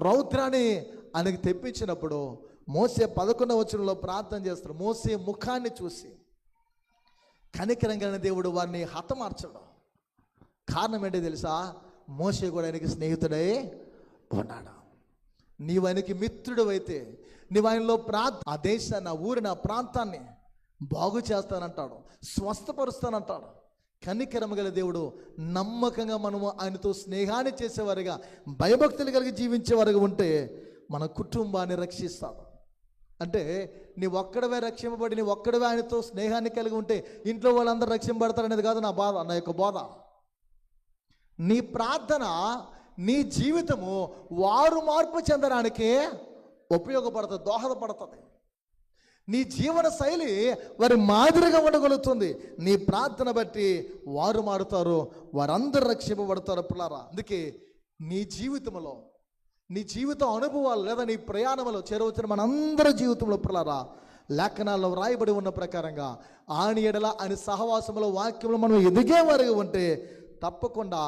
రౌద్రాన్ని ఆయనకి తెప్పించినప్పుడు మోసే 11వ వచనంలో ప్రార్థన చేస్తారు. మోసే ముఖాన్ని చూసి కనికరంగా దేవుడు వారిని హతమార్చడం. కారణం ఏంటో తెలుసా? మోసే కూడా ఆయనకి స్నేహితుడై ఉన్నాడు. నీవు ఆయనకి మిత్రుడు అయితే నీవు ఆయనలో ఆ దేశాన్ని, ఆ ఊరిని, ఆ ప్రాంతాన్ని బాగు చేస్తానంటాడు, స్వస్థపరుస్తానంటాడు. కనికరమ గల దేవుడు నమ్మకంగా మనము ఆయనతో స్నేహాన్ని చేసేవారుగా, భయభక్తులు కలిగి జీవించేవారుగా ఉంటే మన కుటుంబాన్ని రక్షిస్తాడు. అంటే నీ ఒక్కడవే రక్షింపబడి నీ ఒక్కడవే ఆయనతో స్నేహాన్ని కలిగి ఉంటే ఇంట్లో వాళ్ళందరూ రక్షింపబడతారనేది కాదు నా బాధ, నా యొక్క బోధ. నీ ప్రార్థన, నీ జీవితము వారు మార్పు చెందడానికి ఉపయోగపడుతుంది, దోహదపడుతుంది. నీ జీవన శైలి వారి మాదిరిగా ఉండగలుగుతుంది. నీ ప్రార్థన బట్టి వారు మారుతారు, వారందరూ రక్షింపబడతారు. పిల్లారా, అందుకే నీ జీవితంలో, నీ జీవిత అనుభవాలు లేదా నీ ప్రయాణంలో చేరవచ్చిన మనందరి జీవితంలో పిల్లారా, లేఖనాల్లో వ్రాయబడి ఉన్న ప్రకారంగా ఆయన ఎడల ఆయన సహవాసంలో వాక్యంలో మనం ఎదిగేవారుగా ఉంటే తప్పకుండా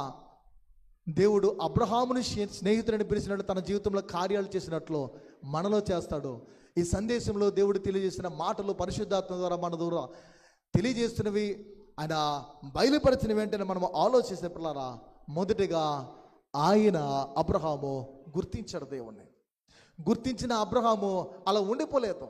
దేవుడు అబ్రహాముని స్నేహితుడిని పిలిచినట్లు తన జీవితంలో కార్యాలు చేసినట్లు మనలో చేస్తాడు. ఈ సందేశంలో దేవుడు తెలియజేసిన మాటలు పరిశుద్ధాత్మ ద్వారా మన ద్వారా తెలియజేస్తున్నవి, ఆయన బయలుపరిచిన వెంటనే మనం ఆలోచిస్తే పిల్లరా, మొదటిగా ఆయన అబ్రహాము గుర్తించాడు దేవుణ్ణి. గుర్తించిన అబ్రహాము అలా ఉండిపోలేదు.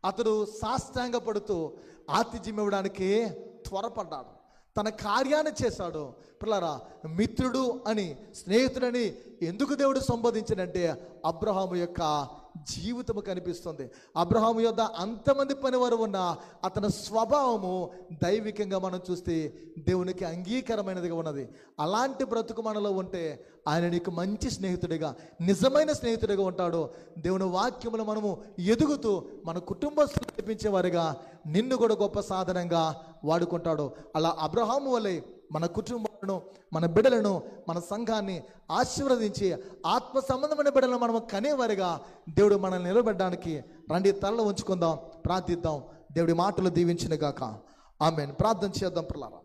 అతడు సాష్టాంగపడుతూ ఆతిథ్యం ఇవ్వడానికి త్వరపడ్డాడు. తన కార్యాన్ని చేశాడు. పిల్లరా, మిత్రుడు అని, స్నేహితుడని ఎందుకు దేవుడు సంబోధించాడంటే అబ్రహాము యొక్క జీవితము కనిపిస్తుంది. అబ్రహాము యొద్ద అంతమంది పనివారు ఉన్న అతని స్వభావము దైవికంగా మనం చూస్తే దేవునికి అంగీకారమైనదిగా ఉన్నది. అలాంటి బ్రతుకు మనలో ఉంటే ఆయన నీకు మంచి స్నేహితుడిగా, నిజమైన స్నేహితుడిగా ఉంటాడు. దేవుని వాక్యములు మనము ఎదుగుతూ మన కుటుంబస్తులు నడిపించేవారిగా నిన్ను కూడా గొప్ప సాధనంగా వాడుకుంటాడు. అలా అబ్రహాము వలె మన కుటుంబాలను, మన బిడ్డలను, మన సంఘాన్ని ఆశీర్వదించి ఆత్మ సంబంధమైన బిడ్డలను మనము కనేవారిగా దేవుడు మనల్ని నిలబెట్టడానికి రండి, తలలో ఉంచుకుందాం, ప్రార్థిద్దాం. దేవుడి మాటలు దీవించును గాక. ఆమేన్. ప్రార్థన చేద్దాం పిల్లరా.